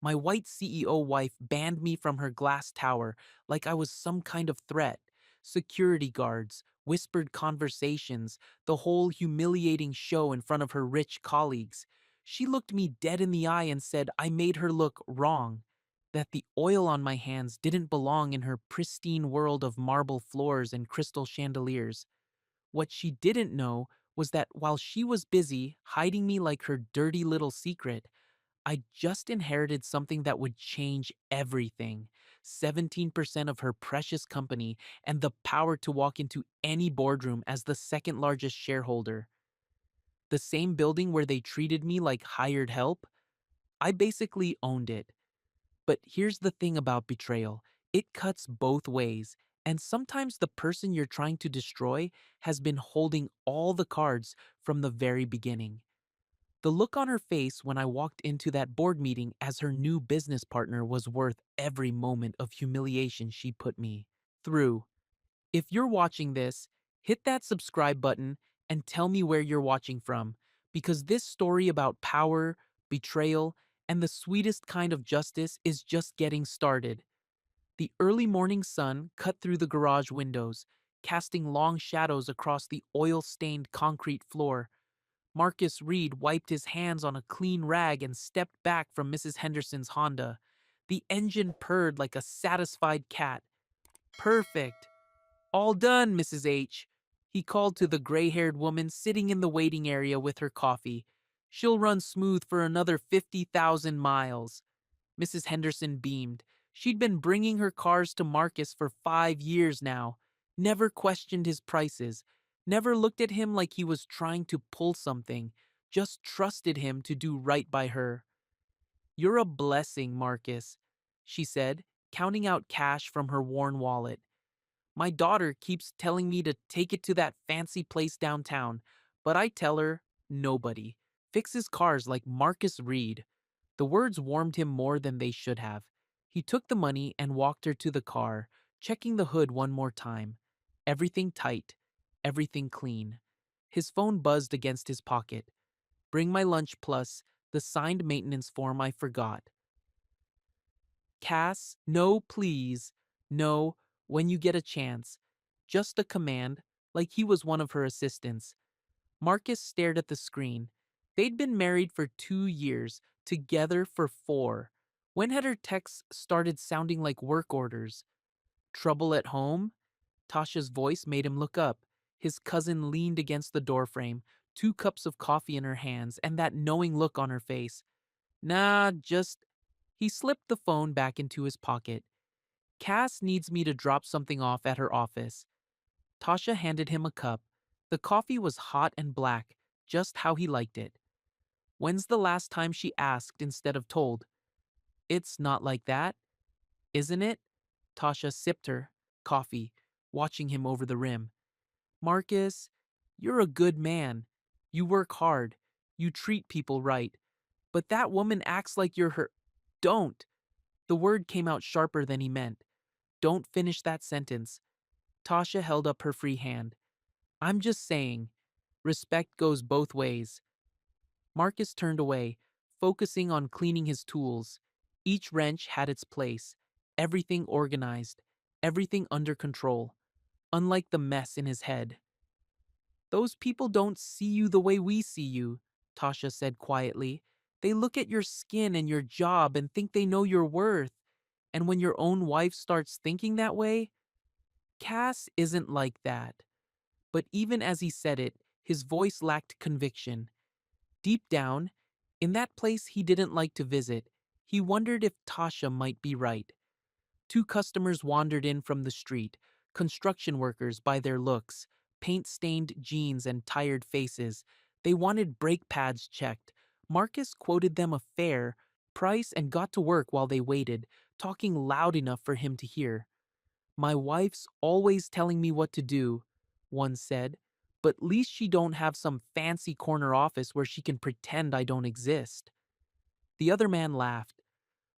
My white CEO wife banned me from her glass tower like I was some kind of threat. Security guards, whispered conversations, the whole humiliating show in front of her rich colleagues. She looked me dead in the eye and said I made her look wrong, that the oil on my hands didn't belong in her pristine world of marble floors and crystal chandeliers. What she didn't know was that while she was busy hiding me like her dirty little secret, I just inherited something that would change everything. 17% of her precious company and the power to walk into any boardroom as the second largest shareholder. The same building where they treated me like hired help, I basically owned it. But here's the thing about betrayal, it cuts both ways. And sometimes the person you're trying to destroy has been holding all the cards from the very beginning. The look on her face when I walked into that board meeting as her new business partner was worth every moment of humiliation she put me through. If you're watching this, hit that subscribe button and tell me where you're watching from, because this story about power, betrayal, and the sweetest kind of justice is just getting started. The early morning sun cut through the garage windows, casting long shadows across the oil stained concrete floor. Marcus Reed wiped his hands on a clean rag and stepped back from Mrs. Henderson's Honda. The engine purred like a satisfied cat. Perfect. All done, Mrs. H. He called to the gray haired woman sitting in the waiting area with her coffee. She'll run smooth for another 50,000 miles. Mrs. Henderson beamed. She'd been bringing her cars to Marcus for 5 years now, never questioned his prices, never looked at him like he was trying to pull something, just trusted him to do right by her. You're a blessing, Marcus, she said, counting out cash from her worn wallet. My daughter keeps telling me to take it to that fancy place downtown, but I tell her, nobody fixes cars like Marcus Reed. The words warmed him more than they should have. He took the money and walked her to the car, checking the hood one more time. Everything tight, everything clean. His phone buzzed against his pocket. Bring my lunch plus the signed maintenance form I forgot. Cass, no, please. No, when you get a chance. Just a command, like he was one of her assistants. Marcus stared at the screen. They'd been married for 2 years, together for 4. When had her texts started sounding like work orders? Trouble at home? Tasha's voice made him look up. His cousin leaned against the doorframe, 2 cups of coffee in her hands, and that knowing look on her face. Nah, just. He slipped the phone back into his pocket. Cass needs me to drop something off at her office. Tasha handed him a cup. The coffee was hot and black, just how he liked it. When's the last time she asked instead of told? It's not like that, isn't it? Tasha sipped her coffee, watching him over the rim. Marcus, you're a good man. You work hard. You treat people right. But that woman acts like you're her. Don't. The word came out sharper than he meant. Don't finish that sentence. Tasha held up her free hand. I'm just saying, respect goes both ways. Marcus turned away, focusing on cleaning his tools. Each wrench had its place, everything organized, everything under control, unlike the mess in his head. Those people don't see you the way we see you, Tasha said quietly. They look at your skin and your job and think they know your worth. And when your own wife starts thinking that way, Cass isn't like that. But even as he said it, his voice lacked conviction. Deep down, in that place he didn't like to visit, he wondered if Tasha might be right. 2 customers wandered in from the street, construction workers by their looks, paint-stained jeans and tired faces. They wanted brake pads checked. Marcus quoted them a fair price and got to work while they waited, talking loud enough for him to hear. My wife's always telling me what to do, one said, but least she don't have some fancy corner office where she can pretend I don't exist. The other man laughed.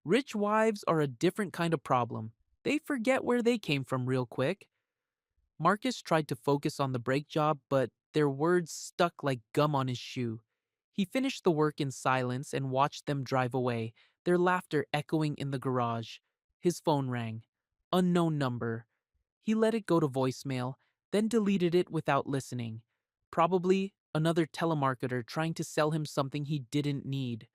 Rich wives are a different kind of problem. They forget where they came from real quick. Marcus tried to focus on the brake job, but their words stuck like gum on his shoe. He finished the work in silence and watched them drive away, their laughter echoing in the garage. His phone rang. Unknown number. He let it go to voicemail, then deleted it without listening. Probably another telemarketer trying to sell him something he didn't need.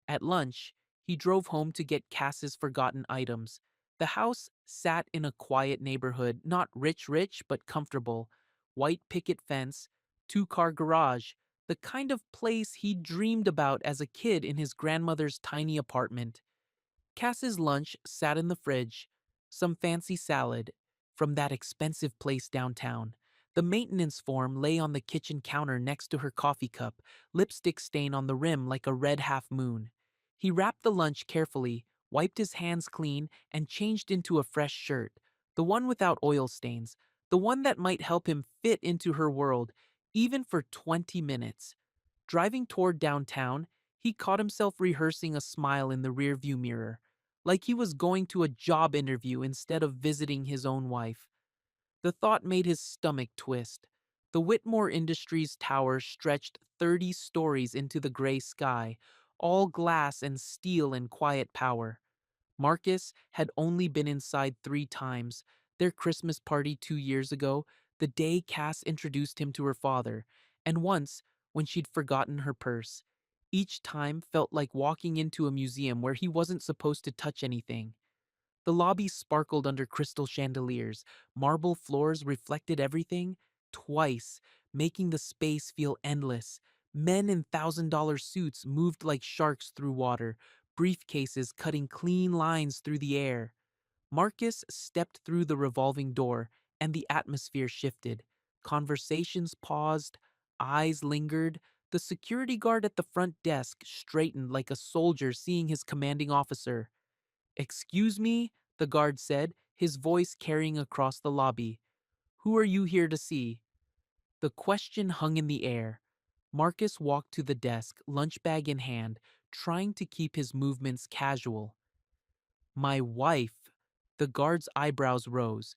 At lunch, he drove home to get Cass's forgotten items. The house sat in a quiet neighborhood, not rich, but comfortable. White picket fence, two-car garage, the kind of place he dreamed about as a kid in his grandmother's tiny apartment. Cass's lunch sat in the fridge, some fancy salad from that expensive place downtown. The maintenance form lay on the kitchen counter next to her coffee cup, lipstick stain on the rim like a red half moon. He wrapped the lunch carefully, wiped his hands clean, and changed into a fresh shirt, the one without oil stains, the one that might help him fit into her world, even for 20 minutes. Driving toward downtown, he caught himself rehearsing a smile in the rearview mirror, like he was going to a job interview instead of visiting his own wife. The thought made his stomach twist. The Whitmore Industries tower stretched 30 stories into the gray sky, all glass and steel and quiet power. Marcus had only been inside 3 times: their Christmas party 2 years ago, the day Cass introduced him to her father, and once when she'd forgotten her purse. Each time felt like walking into a museum where he wasn't supposed to touch anything. The lobby sparkled under crystal chandeliers. Marble floors reflected everything twice, making the space feel endless. Men in $1,000 suits moved like sharks through water, briefcases cutting clean lines through the air. Marcus stepped through the revolving door, and the atmosphere shifted. Conversations paused, eyes lingered. The security guard at the front desk straightened like a soldier seeing his commanding officer. "Excuse me," the guard said, his voice carrying across the lobby. "Who are you here to see?" The question hung in the air. Marcus walked to the desk, lunch bag in hand, trying to keep his movements casual. "My wife." The guard's eyebrows rose.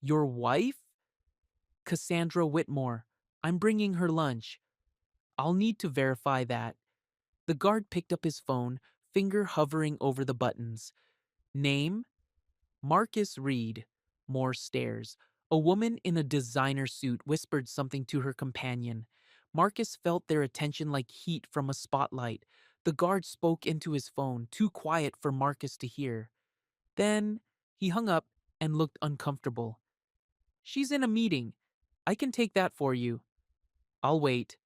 "Your wife?" "Cassandra Whitmore. I'm bringing her lunch." "I'll need to verify that." The guard picked up his phone, finger hovering over the buttons. "Name?" "Marcus Reed." More stares. A woman in a designer suit whispered something to her companion. Marcus felt their attention like heat from a spotlight. The guard spoke into his phone, too quiet for Marcus to hear. Then he hung up and looked uncomfortable. "She's in a meeting. I can take that for you." "I'll wait."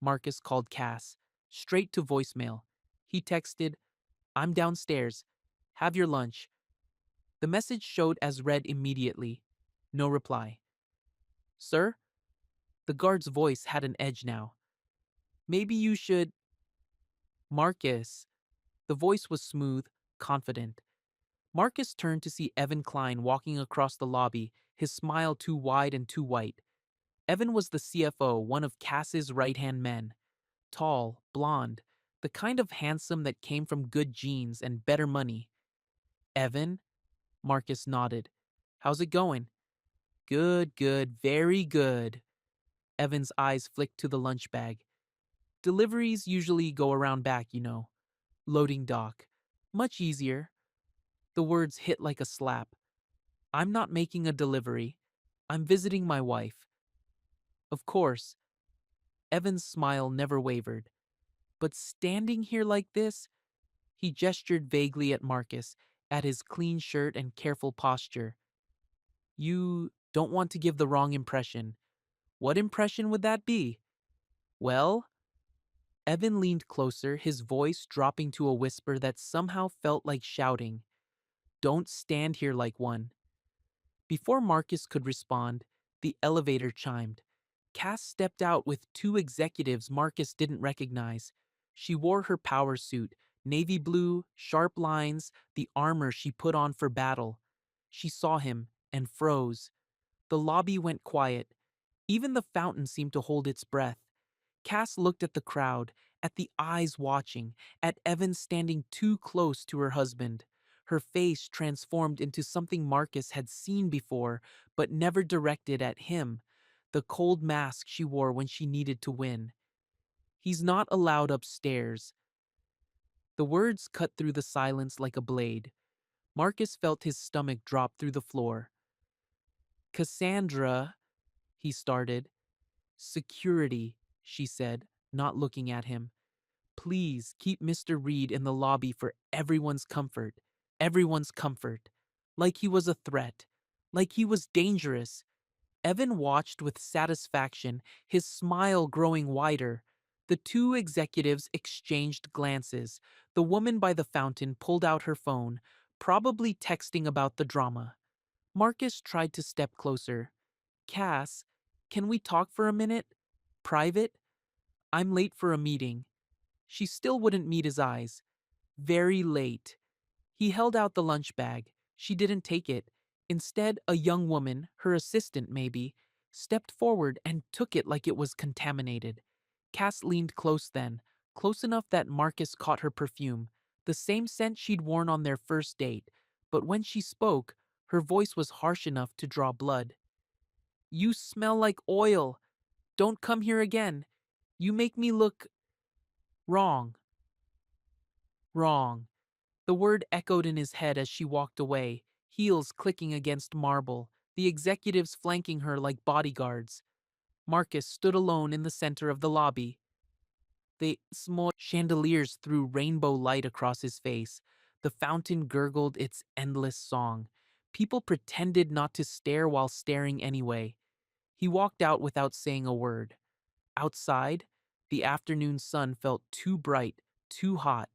Marcus called Cass, straight to voicemail. He texted, "I'm downstairs. Have your lunch." The message showed as read immediately. No reply. "Sir?" The guard's voice had an edge now. "Maybe you should—" "Marcus." The voice was smooth, confident. Marcus turned to see Evan Klein walking across the lobby, his smile too wide and too white. Evan was the CFO, one of Cass's right-hand men. Tall, blonde, the kind of handsome that came from good genes and better money. "Evan?" Marcus nodded. "How's it going?" "Good, good, very good." Evan's eyes flicked to the lunch bag. "Deliveries usually go around back, you know. Loading dock. Much easier." The words hit like a slap. "I'm not making a delivery. I'm visiting my wife." "Of course." Evan's smile never wavered. "But standing here like this—" He gestured vaguely at Marcus, at his clean shirt and careful posture. "You don't want to give the wrong impression." "What impression would that be?" "Well—" Evan leaned closer, his voice dropping to a whisper that somehow felt like shouting. "Don't stand here like one." Before Marcus could respond, the elevator chimed. Cass stepped out with 2 executives Marcus didn't recognize. She wore her power suit, navy blue, sharp lines, the armor she put on for battle. She saw him and froze. The lobby went quiet. Even the fountain seemed to hold its breath. Cass looked at the crowd, at the eyes watching, at Evan standing too close to her husband. Her face transformed into something Marcus had seen before, but never directed at him. The cold mask she wore when she needed to win. "He's not allowed upstairs." The words cut through the silence like a blade. Marcus felt his stomach drop through the floor. Cassandra, he started. Security, she said, not looking at him. Please keep Mr. Reed in the lobby for everyone's comfort. Everyone's comfort. Like he was a threat. Like he was dangerous. Evan watched with satisfaction, his smile growing wider. The two executives exchanged glances. The woman by the fountain pulled out her phone, probably texting about the drama. Marcus tried to step closer. Cass, can we talk for a minute? Private? I'm late for a meeting. She still wouldn't meet his eyes. Very late. He held out the lunch bag. She didn't take it. Instead, a young woman, her assistant maybe, stepped forward and took it like it was contaminated. Cass leaned close then, close enough that Marcus caught her perfume, the same scent she'd worn on their first date, but when she spoke, her voice was harsh enough to draw blood. You smell like oil. Don't come here again. You make me look wrong. Wrong. The word echoed in his head as she walked away, heels clicking against marble, the executives flanking her like bodyguards. Marcus stood alone in the center of the lobby. The small chandeliers threw rainbow light across his face. The fountain gurgled its endless song. People pretended not to stare while staring anyway. He walked out without saying a word. Outside, the afternoon sun felt too bright, too hot.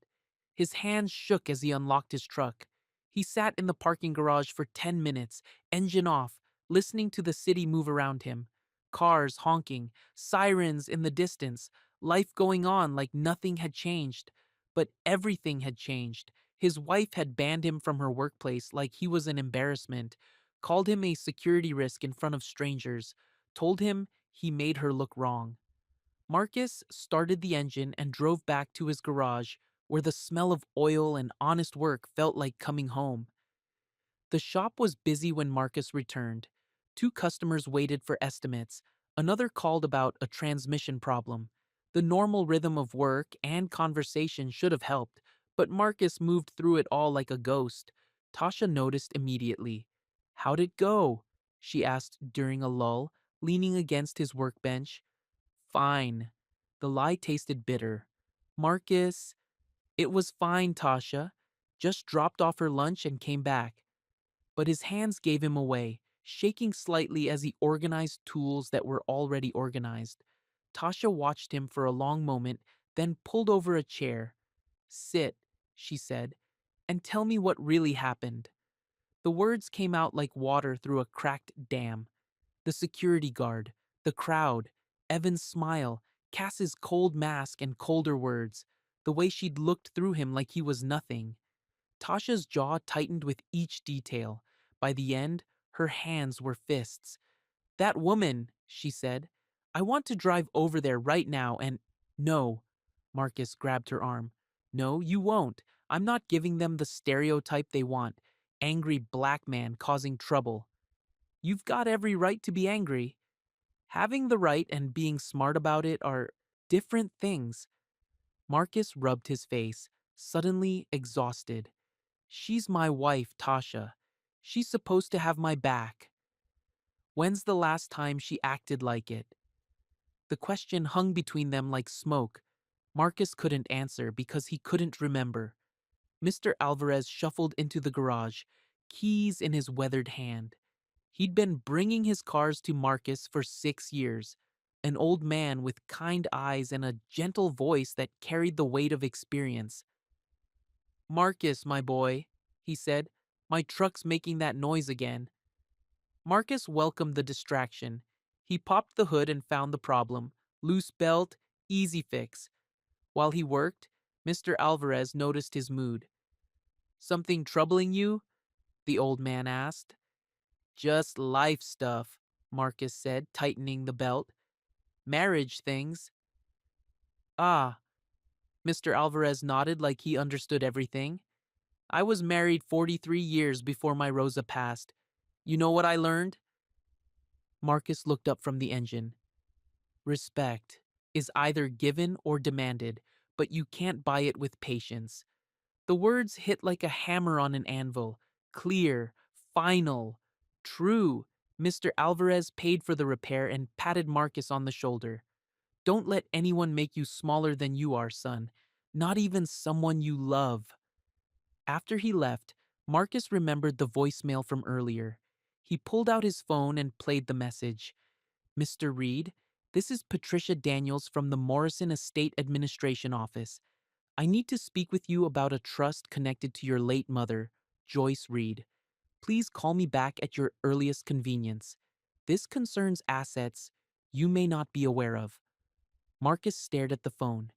His hands shook as he unlocked his truck. He sat in the parking garage for 10 minutes, engine off, listening to the city move around him. Cars honking, sirens in the distance, life going on like nothing had changed. But everything had changed. His wife had banned him from her workplace like he was an embarrassment, called him a security risk in front of strangers, told him he made her look wrong. Marcus started the engine and drove back to his garage, where the smell of oil and honest work felt like coming home. The shop was busy when Marcus returned. Two customers waited for estimates. Another called about a transmission problem. The normal rhythm of work and conversation should have helped, but Marcus moved through it all like a ghost. Tasha noticed immediately. How'd it go? She asked during a lull, leaning against his workbench. Fine. The lie tasted bitter. Marcus, it was fine, Tasha. Just dropped off her lunch and came back. But his hands gave him away, shaking slightly as he organized tools that were already organized. Tasha watched him for a long moment, then pulled over a chair. Sit, she said, and tell me what really happened. The words came out like water through a cracked dam. The security guard, the crowd, Evan's smile, Cass's cold mask and colder words, the way she'd looked through him like he was nothing. Tasha's jaw tightened with each detail. By the end, her hands were fists. That woman, she said. I want to drive over there right now and... No. Marcus grabbed her arm. No, you won't. I'm not giving them the stereotype they want. Angry black man causing trouble. You've got every right to be angry. Having the right and being smart about it are different things. Marcus rubbed his face, suddenly exhausted. She's my wife, Tasha. She's supposed to have my back. When's the last time she acted like it? The question hung between them like smoke. Marcus couldn't answer because he couldn't remember. Mr. Alvarez shuffled into the garage, keys in his weathered hand. He'd been bringing his cars to Marcus for 6 years, an old man with kind eyes and a gentle voice that carried the weight of experience. Marcus, my boy, he said, my truck's making that noise again. Marcus welcomed the distraction. He popped the hood and found the problem. Loose belt, easy fix. While he worked, Mr. Alvarez noticed his mood. Something troubling you? The old man asked. Just life stuff, Marcus said, tightening the belt. Marriage things. Ah, Mr. Alvarez nodded like he understood everything. I was married 43 years before my Rosa passed. You know what I learned? Marcus looked up from the engine. Respect is either given or demanded, but you can't buy it with patience. The words hit like a hammer on an anvil. Clear, final, true. Mr. Alvarez paid for the repair and patted Marcus on the shoulder. Don't let anyone make you smaller than you are, son. Not even someone you love. After he left, Marcus remembered the voicemail from earlier. He pulled out his phone and played the message. Mr. Reed, this is Patricia Daniels from the Morrison Estate Administration Office. I need to speak with you about a trust connected to your late mother, Joyce Reed. Please call me back at your earliest convenience. This concerns assets you may not be aware of. Marcus stared at the phone.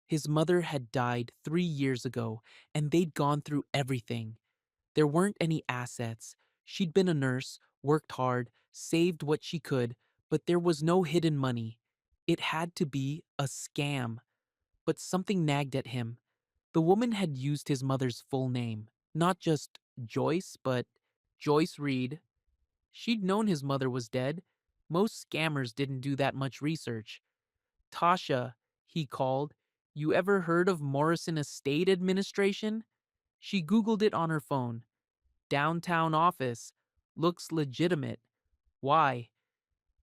His mother had died 3 years ago, and they'd gone through everything. There weren't any assets. She'd been a nurse, worked hard, saved what she could, but there was no hidden money. It had to be a scam. But something nagged at him. The woman had used his mother's full name, not just Joyce, but Joyce Reed. She'd known his mother was dead. Most scammers didn't do that much research. Tasha, he called. You ever heard of Morrison Estate Administration? She Googled it on her phone. Downtown office. Looks legitimate. Why?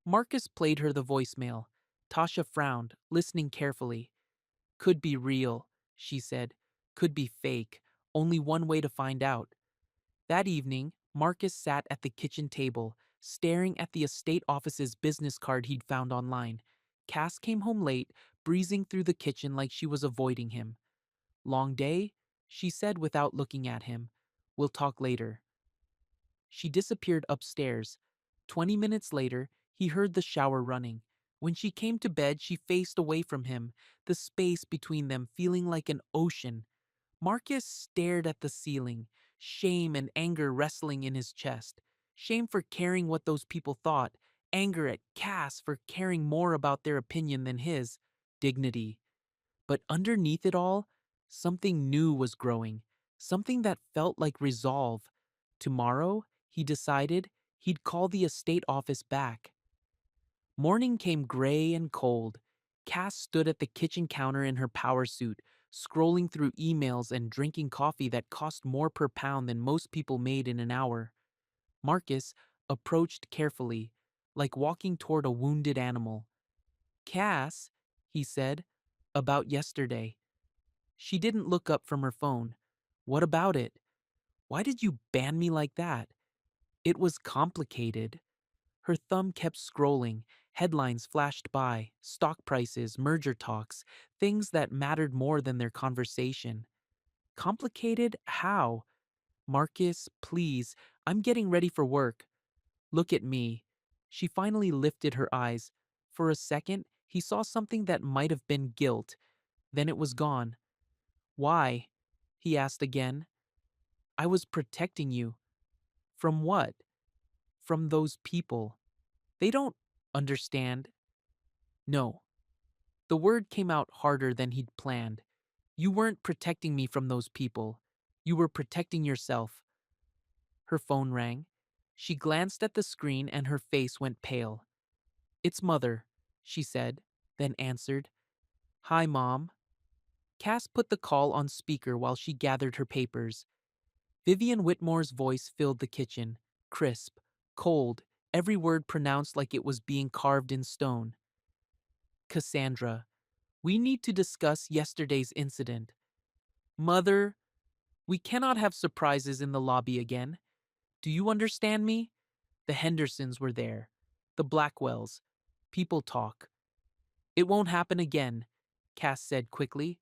Marcus played her the voicemail. Tasha frowned, listening carefully. Could be real, she said. Could be fake. Only one way to find out. That evening, Marcus sat at the kitchen table, staring at the estate office's business card he'd found online. Cass came home late, breezing through the kitchen like she was avoiding him. Long day? She said without looking at him. We'll talk later. She disappeared upstairs. 20 minutes later, he heard the shower running. When she came to bed, she faced away from him, the space between them feeling like an ocean. Marcus stared at the ceiling, shame and anger wrestling in his chest. Shame for caring what those people thought, anger at Cass for caring more about their opinion than his, dignity. But underneath it all, something new was growing, something that felt like resolve. Tomorrow, he decided, he'd call the estate office back. Morning came gray and cold. Cass stood at the kitchen counter in her power suit, scrolling through emails and drinking coffee that cost more per pound than most people made in an hour. Marcus approached carefully, like walking toward a wounded animal. Cass, he said, about yesterday. She didn't look up from her phone. What about it? Why did you ban me like that? It was complicated. Her thumb kept scrolling. Headlines flashed by, stock prices, merger talks, things that mattered more than their conversation. Complicated? How? Marcus, please, I'm getting ready for work. Look at me. She finally lifted her eyes. For a second, he saw something that might have been guilt. Then it was gone. Why? He asked again. I was protecting you. From what? From those people. They don't understand. No. The word came out harder than he'd planned. You weren't protecting me from those people. You were protecting yourself. Her phone rang. She glanced at the screen and her face went pale. It's Mother, she said, then answered. Hi, Mom. Cass put the call on speaker while she gathered her papers. Vivian Whitmore's voice filled the kitchen, crisp, cold, every word pronounced like it was being carved in stone. Cassandra, we need to discuss yesterday's incident. Mother, we cannot have surprises in the lobby again. Do you understand me? The Hendersons were there. The Blackwells. People talk. It won't happen again, Cass said quickly.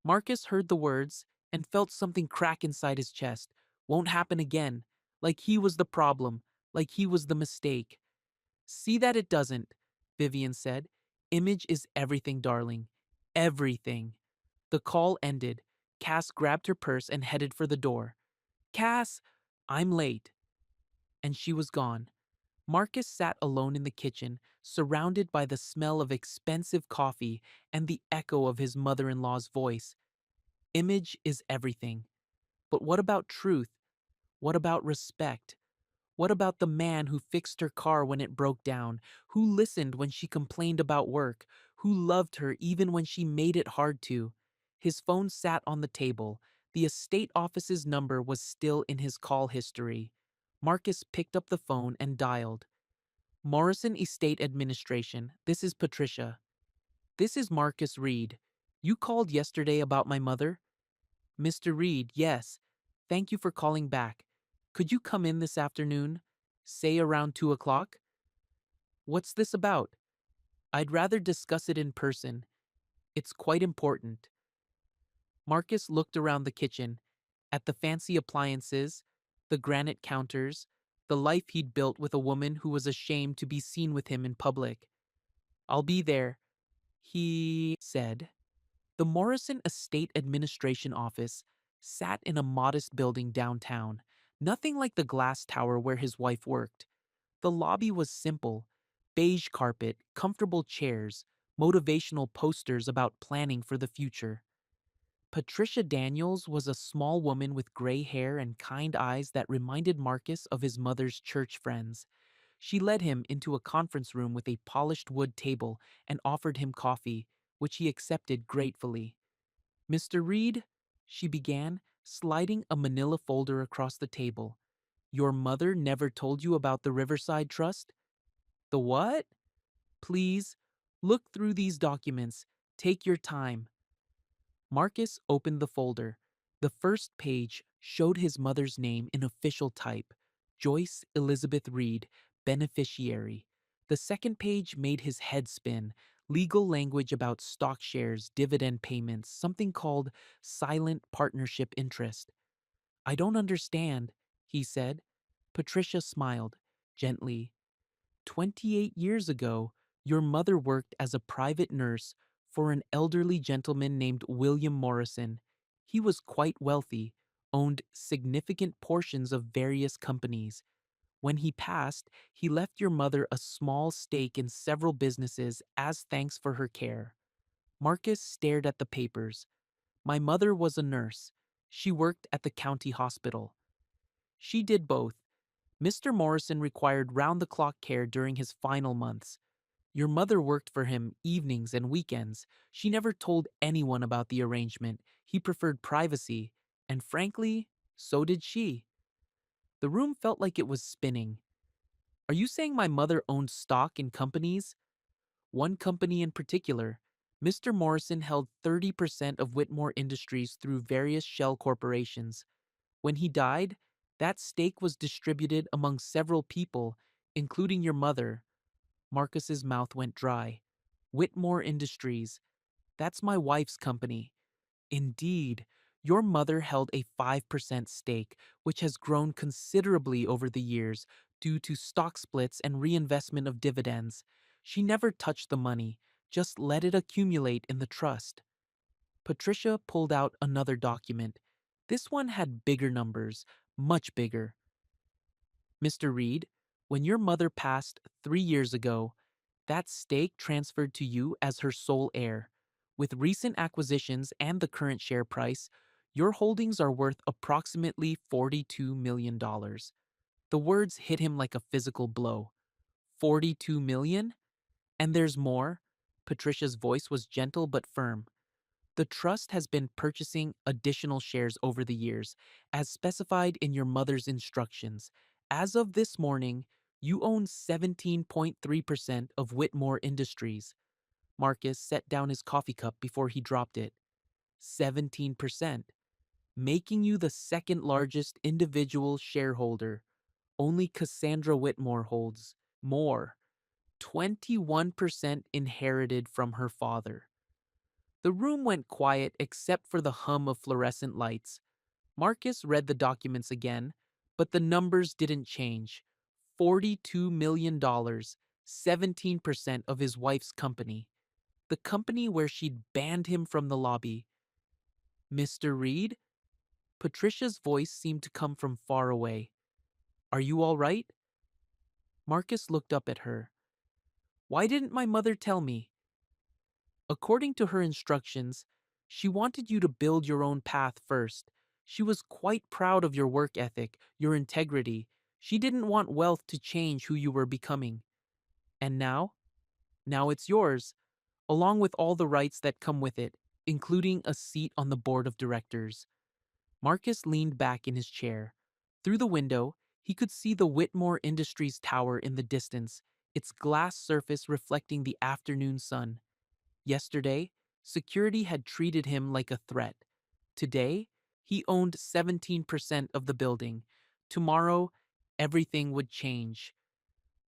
Marcus heard the words and felt something crack inside his chest. Won't happen again. Like he was the problem. Like he was the mistake. See that it doesn't, Vivian said. Image is everything, darling. Everything. The call ended. Cass grabbed her purse and headed for the door. Cass, I'm late. And she was gone. Marcus sat alone in the kitchen, surrounded by the smell of expensive coffee and the echo of his mother-in-law's voice. Image is everything. But what about truth? What about respect? What about the man who fixed her car when it broke down, who listened when she complained about work, who loved her even when she made it hard to? His phone sat on the table. The estate office's number was still in his call history. Marcus picked up the phone and dialed. Morrison Estate Administration, this is Patricia. This is Marcus Reed. You called yesterday about my mother? Mr. Reed, yes. Thank you for calling back. Could you come in this afternoon? Say around 2 o'clock? What's this about? I'd rather discuss it in person. It's quite important. Marcus looked around the kitchen, at the fancy appliances, the granite counters, the life he'd built with a woman who was ashamed to be seen with him in public. I'll be there, he said. The Morrison Estate Administration office sat in a modest building downtown, nothing like the glass tower where his wife worked. The lobby was simple: beige carpet, comfortable chairs, motivational posters about planning for the future. Patricia Daniels was a small woman with gray hair and kind eyes that reminded Marcus of his mother's church friends. She led him into a conference room with a polished wood table and offered him coffee, which he accepted gratefully. Mr. Reed, she began, sliding a manila folder across the table. Your mother never told you about the Riverside Trust? The what? Please, look through these documents. Take your time. Marcus opened the folder. The first page showed his mother's name in official type: Joyce Elizabeth Reed, beneficiary. The second page made his head spin: legal language about stock shares, dividend payments, something called silent partnership interest. I don't understand, he said. Patricia smiled, gently. 28 years ago, your mother worked as a private nurse for an elderly gentleman named William Morrison. He was quite wealthy, owned significant portions of various companies. When he passed, he left your mother a small stake in several businesses as thanks for her care. Marcus stared at the papers. My mother was a nurse. She worked at the county hospital. She did both. Mr. Morrison required round-the-clock care during his final months. Your mother worked for him evenings and weekends. She never told anyone about the arrangement. He preferred privacy, and frankly, so did she. The room felt like it was spinning. Are you saying my mother owned stock in companies? One company in particular. Mr. Morrison held 30% of Whitmore Industries through various shell corporations. When he died, that stake was distributed among several people, including your mother. Marcus's mouth went dry. Whitmore Industries. That's my wife's company. Indeed, your mother held a 5% stake, which has grown considerably over the years due to stock splits and reinvestment of dividends. She never touched the money, just let it accumulate in the trust. Patricia pulled out another document. This one had bigger numbers, much bigger. Mr. Reed, when your mother passed 3 years ago, that stake transferred to you as her sole heir. With recent acquisitions and the current share price, your holdings are worth approximately $42 million. The words hit him like a physical blow. 42 million? And there's more? Patricia's voice was gentle but firm. The trust has been purchasing additional shares over the years, as specified in your mother's instructions. As of this morning, you own 17.3% of Whitmore Industries. Marcus set down his coffee cup before he dropped it. 17%, making you the second largest individual shareholder. Only Cassandra Whitmore holds more. 21% inherited from her father. The room went quiet except for the hum of fluorescent lights. Marcus read the documents again, but the numbers didn't change. $42 million, 17% of his wife's company. The company where she'd banned him from the lobby. Mr. Reed? Patricia's voice seemed to come from far away. Are you all right? Marcus looked up at her. Why didn't my mother tell me? According to her instructions, she wanted you to build your own path first. She was quite proud of your work ethic, your integrity. She didn't want wealth to change who you were becoming. And now? Now it's yours, along with all the rights that come with it. including a seat on the board of directors. Marcus leaned back in his chair. Through the window, he could see the Whitmore Industries tower in the distance, its glass surface reflecting the afternoon sun. Yesterday, security had treated him like a threat. Today, he owned 17% of the building. Tomorrow, everything would change.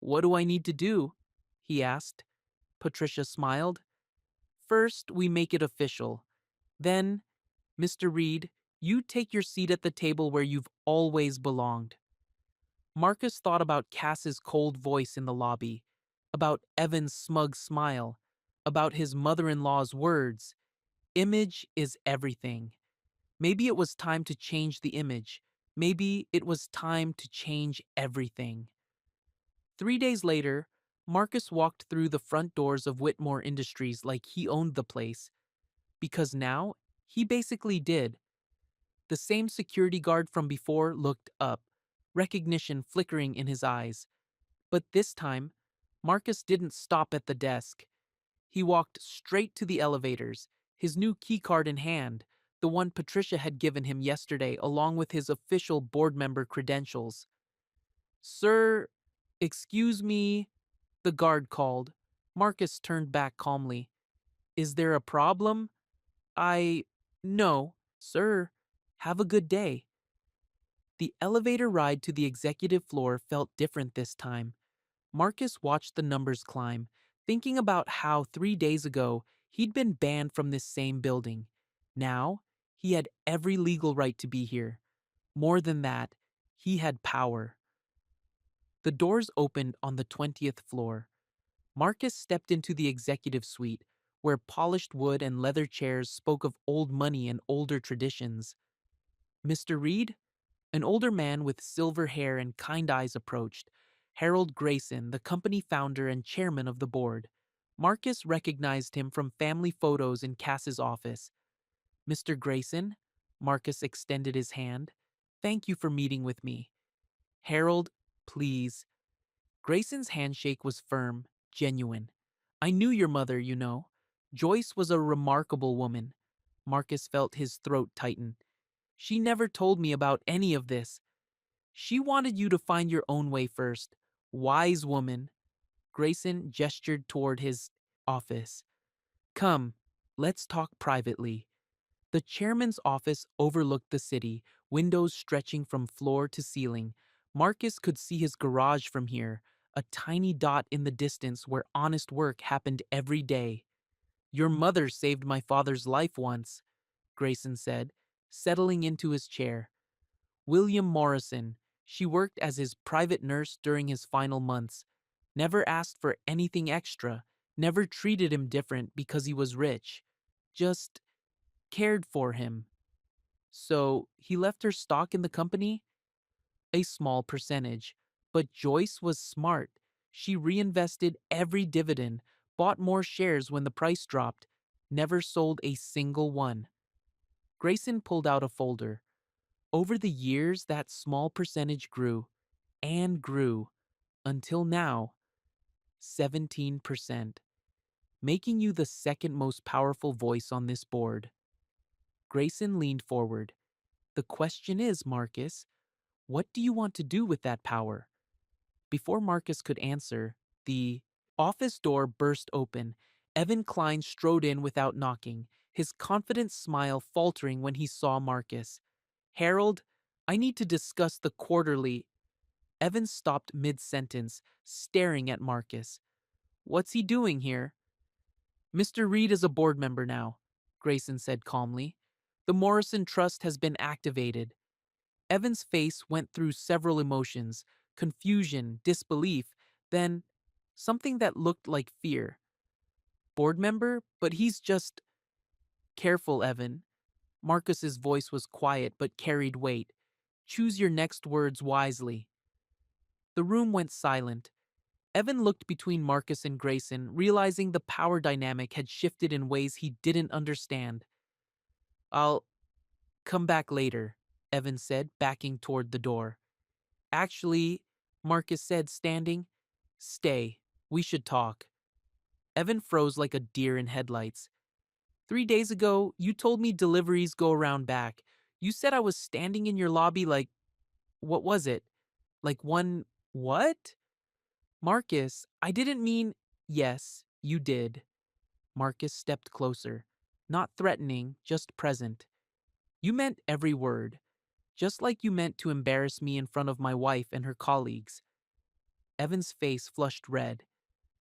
"What do I need to do?" he asked. Patricia smiled. "First, we make it official. Then, Mr. Reed, you take your seat at the table where you've always belonged." Marcus thought about Cass's cold voice in the lobby, about Evan's smug smile, about his mother-in-law's words. Image is everything. Maybe it was time to change the image. Maybe it was time to change everything. 3 days later, Marcus walked through the front doors of Whitmore Industries like he owned the place, because now he basically did. The same security guard from before looked up, recognition flickering in his eyes. But this time, Marcus didn't stop at the desk. He walked straight to the elevators, his new keycard in hand, the one Patricia had given him yesterday along with his official board member credentials. "Sir, excuse me," the guard called. Marcus turned back calmly. "Is there a problem?" "I... No, sir. Have a good day." The elevator ride to the executive floor felt different this time. Marcus watched the numbers climb, thinking about how 3 days ago he'd been banned from this same building. Now, he had every legal right to be here. More than that, he had power. The doors opened on the 20th floor. Marcus stepped into the executive suite, where polished wood and leather chairs spoke of old money and older traditions. "Mr. Reed?" An older man with silver hair and kind eyes approached. Harold Grayson, the company founder and chairman of the board. Marcus recognized him from family photos in Cass's office. "Mr. Grayson?" Marcus extended his hand. "Thank you for meeting with me." "Harold, please." Grayson's handshake was firm, genuine. "I knew your mother, you know. Joyce was a remarkable woman." Marcus felt his throat tighten. "She never told me about any of this. She wanted you to find your own way first. Wise woman." Grayson gestured toward his office. "Come, let's talk privately." The chairman's office overlooked the city, windows stretching from floor to ceiling. Marcus could see his garage from here, a tiny dot in the distance where honest work happened every day. "Your mother saved my father's life once," Grayson said, settling into his chair. "William Morrison. She worked as his private nurse during his final months. Never asked for anything extra, never treated him different because he was rich. Just cared for him." "So he left her stock in the company?" "A small percentage. But Joyce was smart. She reinvested every dividend, bought more shares when the price dropped, never sold a single one." Grayson pulled out a folder. Over the years, that small percentage grew and grew until now, 17%, making you the second most powerful voice on this board. Grayson leaned forward. "The question is, Marcus, what do you want to do with that power?" Before Marcus could answer, the office door burst open. Evan Klein strode in without knocking, his confident smile faltering when he saw Marcus. "Harold, I need to discuss the quarterly." Evan stopped mid-sentence, staring at Marcus. "What's he doing here?" "Mr. Reed is a board member now," Grayson said calmly. "The Morrison Trust has been activated." Evan's face went through several emotions: confusion, disbelief, then something that looked like fear. "Board member? But he's just—" "Careful, Evan." Marcus's voice was quiet but carried weight. "Choose your next words wisely." The room went silent. Evan looked between Marcus and Grayson, realizing the power dynamic had shifted in ways he didn't understand. "I'll come back later," Evan said, backing toward the door. "Actually," Marcus said, standing, "stay. We should talk." Evan froze like a deer in headlights. 3 days ago, you told me deliveries go around back. You said I was standing in your lobby like, what was it? Like one, what? Marcus, I didn't mean, yes, you did. Marcus stepped closer, not threatening, just present. You meant every word, just like you meant to embarrass me in front of my wife and her colleagues. Evan's face flushed red.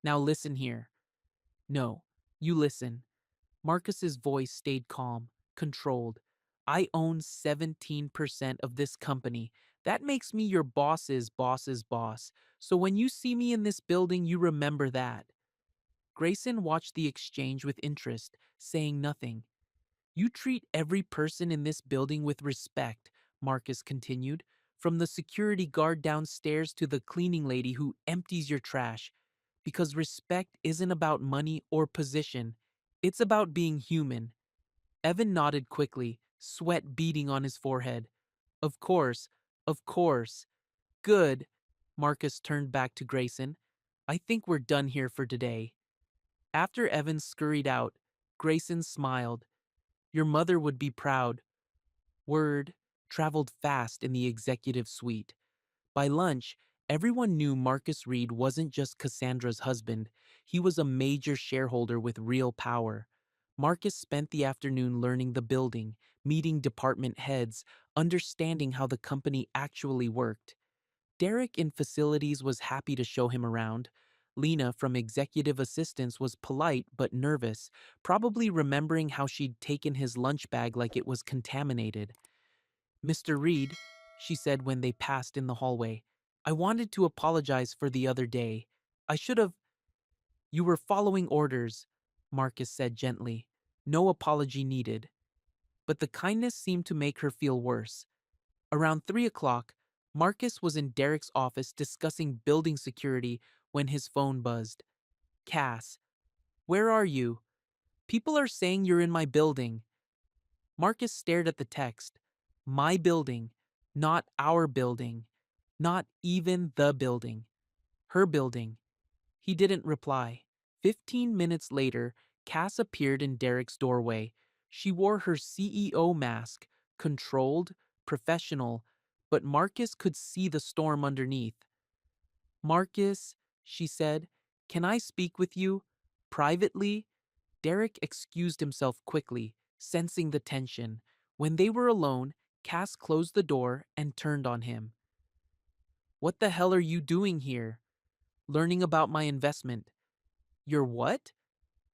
Now listen here. No, you listen. Marcus's voice stayed calm, controlled. I own 17% of this company. That makes me your boss's boss's boss. So when you see me in this building, you remember that. Grayson watched the exchange with interest, saying nothing. You treat every person in this building with respect, Marcus continued, from the security guard downstairs to the cleaning lady who empties your trash, because respect isn't about money or position. It's about being human. Evan nodded quickly, sweat beading on his forehead. Of course, of course. Good. Marcus turned back to Grayson. I think we're done here for today. After Evan scurried out, Grayson smiled. Your mother would be proud. Word traveled fast in the executive suite. By lunch, everyone knew Marcus Reed wasn't just Cassandra's husband, he was a major shareholder with real power. Marcus spent the afternoon learning the building, meeting department heads, understanding how the company actually worked. Derek in facilities was happy to show him around. Lena from executive assistance was polite but nervous, probably remembering how she'd taken his lunch bag like it was contaminated. Mr. Reed, she said when they passed in the hallway, I wanted to apologize for the other day. I should have. You were following orders, Marcus said gently. No apology needed. But the kindness seemed to make her feel worse. Around 3 o'clock, Marcus was in Derek's office discussing building security when his phone buzzed. Cass, where are you? People are saying you're in my building. Marcus stared at the text. My building, not our building, not even the building. Her building. He didn't reply. 15 minutes later, Cass appeared in Derek's doorway. She wore her CEO mask, controlled, professional, but Marcus could see the storm underneath. Marcus, she said, can I speak with you? Privately? Derek excused himself quickly, sensing the tension. When they were alone, Cass closed the door and turned on him. What the hell are you doing here? Learning about my investment. Your what?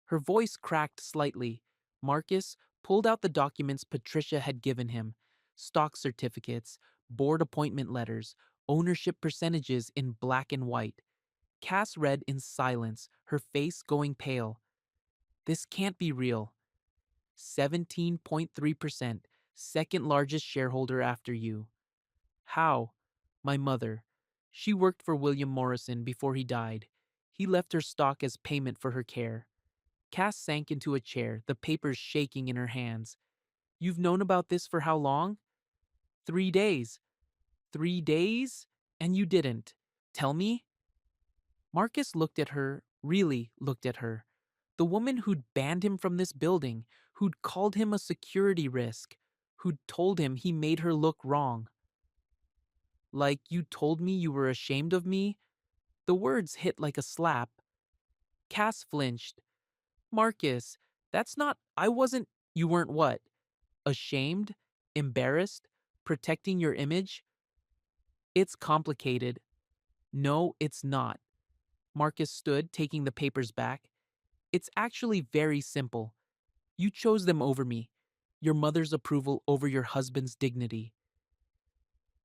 Her voice cracked slightly. Marcus pulled out the documents Patricia had given him. Stock certificates, board appointment letters, ownership percentages in black and white. Cass read in silence, her face going pale. This can't be real. 17.3%, second largest shareholder after you. How? My mother. She worked for William Morrison before he died. He left her stock as payment for her care. Cass sank into a chair, the papers shaking in her hands. You've known about this for how long? 3 days. 3 days? And you didn't. Tell me? Marcus looked at her, really looked at her. The woman who'd banned him from this building, who'd called him a security risk, who'd told him he made her look wrong. Like you told me you were ashamed of me? The words hit like a slap. Cass flinched. Marcus, that's not. I wasn't. You weren't what? Ashamed? Embarrassed? Protecting your image? It's complicated. No, it's not. Marcus stood, taking the papers back. It's actually very simple. You chose them over me. Your mother's approval over your husband's dignity.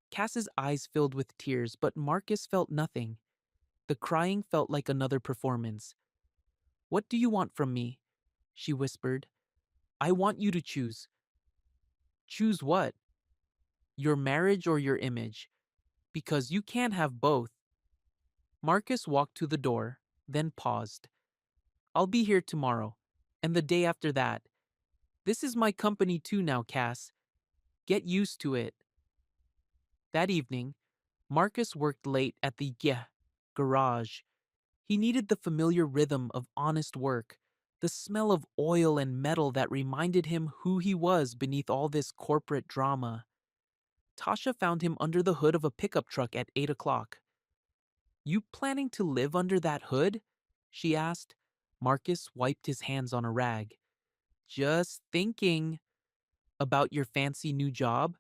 Cass's eyes filled with tears, but Marcus felt nothing. The crying felt like another performance. What do you want from me? She whispered. I want you to choose. Choose what? Your marriage or your image? Because you can't have both. Marcus walked to the door, then paused. I'll be here tomorrow, and the day after that. This is my company too now, Cass. Get used to it. That evening, Marcus worked late at the garage. He needed the familiar rhythm of honest work, the smell of oil and metal that reminded him who he was beneath all this corporate drama. Tasha found him under the hood of a pickup truck at 8 o'clock. You planning to live under that hood? She asked. Marcus wiped his hands on a rag. Just thinking. About your fancy new job?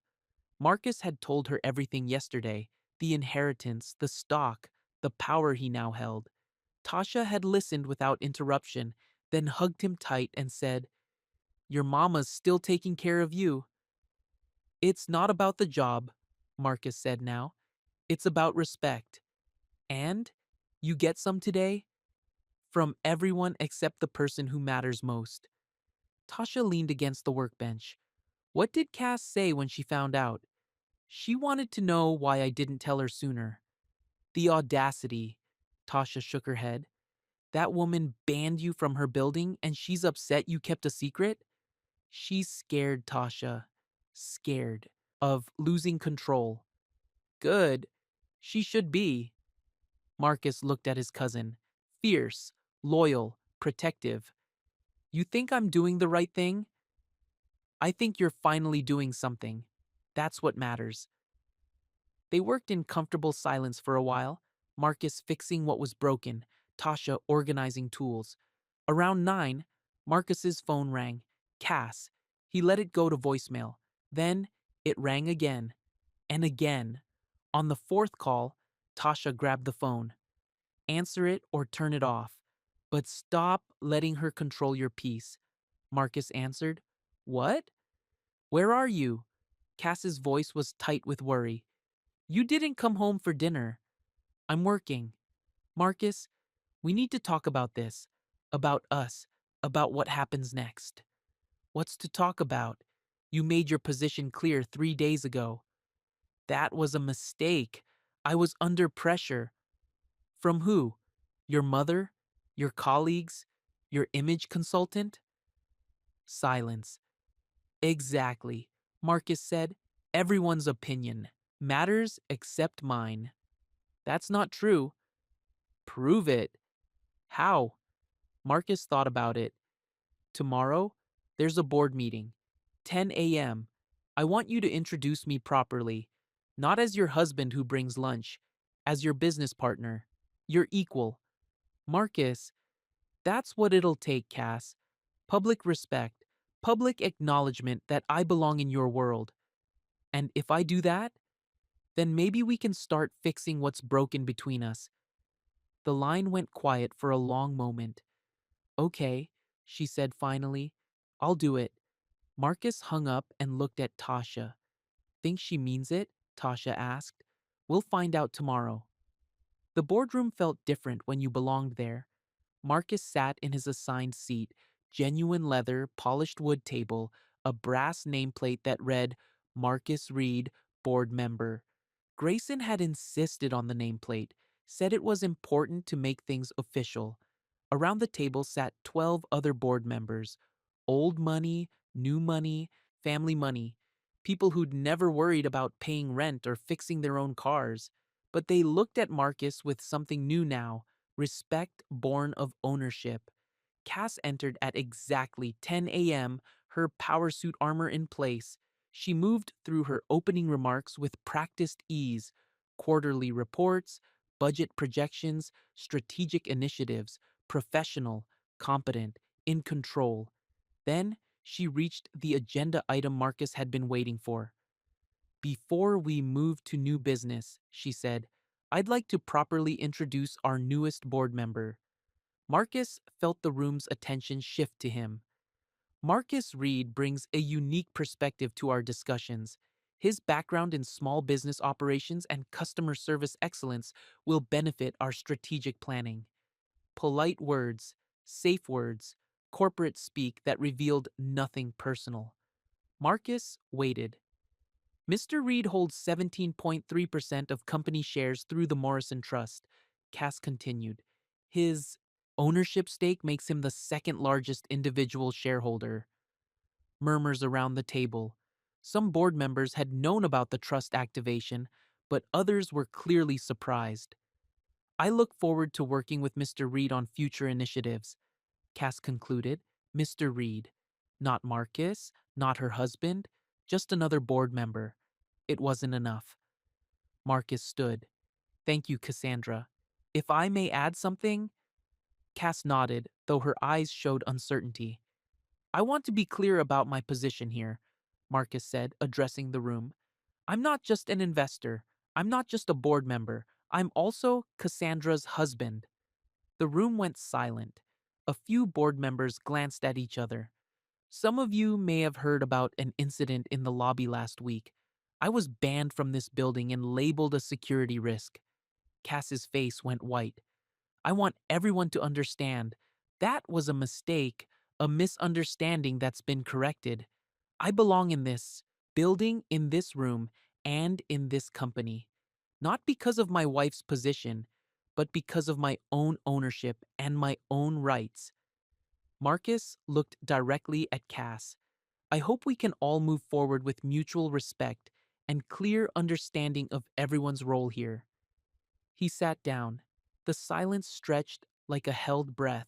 Marcus had told her everything yesterday, the inheritance, the stock, the power he now held. Tasha had listened without interruption, then hugged him tight and said, Your mama's still taking care of you. It's not about the job, Marcus said now. It's about respect. And you get some today? From everyone except the person who matters most. Tasha leaned against the workbench. What did Cass say when she found out? She wanted to know why I didn't tell her sooner. The audacity. Tasha shook her head. That woman banned you from her building and she's upset you kept a secret? She's scared, Tasha. Scared. Of losing control. Good. She should be. Marcus looked at his cousin. Fierce, loyal, protective. You think I'm doing the right thing? I think you're finally doing something. That's what matters. They worked in comfortable silence for a while, Marcus fixing what was broken, Tasha organizing tools. Around 9, Marcus's phone rang. Cass. He let it go to voicemail. Then it rang again. And again. On the fourth call, Tasha grabbed the phone. Answer it or turn it off. But stop letting her control your peace. Marcus answered. What? Where are you? Cass's voice was tight with worry. You didn't come home for dinner. I'm working. Marcus, we need to talk about this. About us. About what happens next. What's to talk about? You made your position clear 3 days ago. That was a mistake. I was under pressure. From who? Your mother? Your colleagues? Your image consultant? Silence. Exactly. Marcus said, everyone's opinion matters except mine. That's not true. Prove it. How? Marcus thought about it. Tomorrow, there's a board meeting. 10 a.m. I want you to introduce me properly. Not as your husband who brings lunch, as your business partner. Your equal. Marcus, that's what it'll take, Cass. Public respect. Public acknowledgement that I belong in your world. And if I do that, then maybe we can start fixing what's broken between us. The line went quiet for a long moment. Okay, she said finally. I'll do it. Marcus hung up and looked at Tasha. Think she means it? Tasha asked. We'll find out tomorrow. The boardroom felt different when you belonged there. Marcus sat in his assigned seat, genuine leather, polished wood table, a brass nameplate that read, Marcus Reed, board member. Grayson had insisted on the nameplate, said it was important to make things official. Around the table sat 12 other board members. Old money, new money, family money. People who'd never worried about paying rent or fixing their own cars. But they looked at Marcus with something new now, respect born of ownership. Cass entered at exactly 10 a.m., her power suit armor in place. She moved through her opening remarks with practiced ease. Quarterly reports, budget projections, strategic initiatives, professional, competent, in control. Then she reached the agenda item Marcus had been waiting for. Before we move to new business, she said, I'd like to properly introduce our newest board member. Marcus felt the room's attention shift to him. Marcus Reed brings a unique perspective to our discussions. His background in small business operations and customer service excellence will benefit our strategic planning. Polite words, safe words, corporate speak that revealed nothing personal. Marcus waited. Mr. Reed holds 17.3% of company shares through the Morrison Trust, Cass continued. His ownership stake makes him the second largest individual shareholder. Murmurs around the table. Some board members had known about the trust activation, but others were clearly surprised. I look forward to working with Mr. Reed on future initiatives. Cass concluded. Mr. Reed. Not Marcus, not her husband, just another board member. It wasn't enough. Marcus stood. Thank you, Cassandra. If I may add something? Cass nodded, though her eyes showed uncertainty. I want to be clear about my position here, Marcus said, addressing the room. I'm not just an investor. I'm not just a board member. I'm also Cassandra's husband. The room went silent. A few board members glanced at each other. Some of you may have heard about an incident in the lobby last week. I was banned from this building and labeled a security risk. Cass's face went white. I want everyone to understand that was a mistake, a misunderstanding that's been corrected. I belong in this building, in this room, and in this company. Not because of my wife's position, but because of my own ownership and my own rights. Marcus looked directly at Cass. I hope we can all move forward with mutual respect and clear understanding of everyone's role here. He sat down. The silence stretched like a held breath.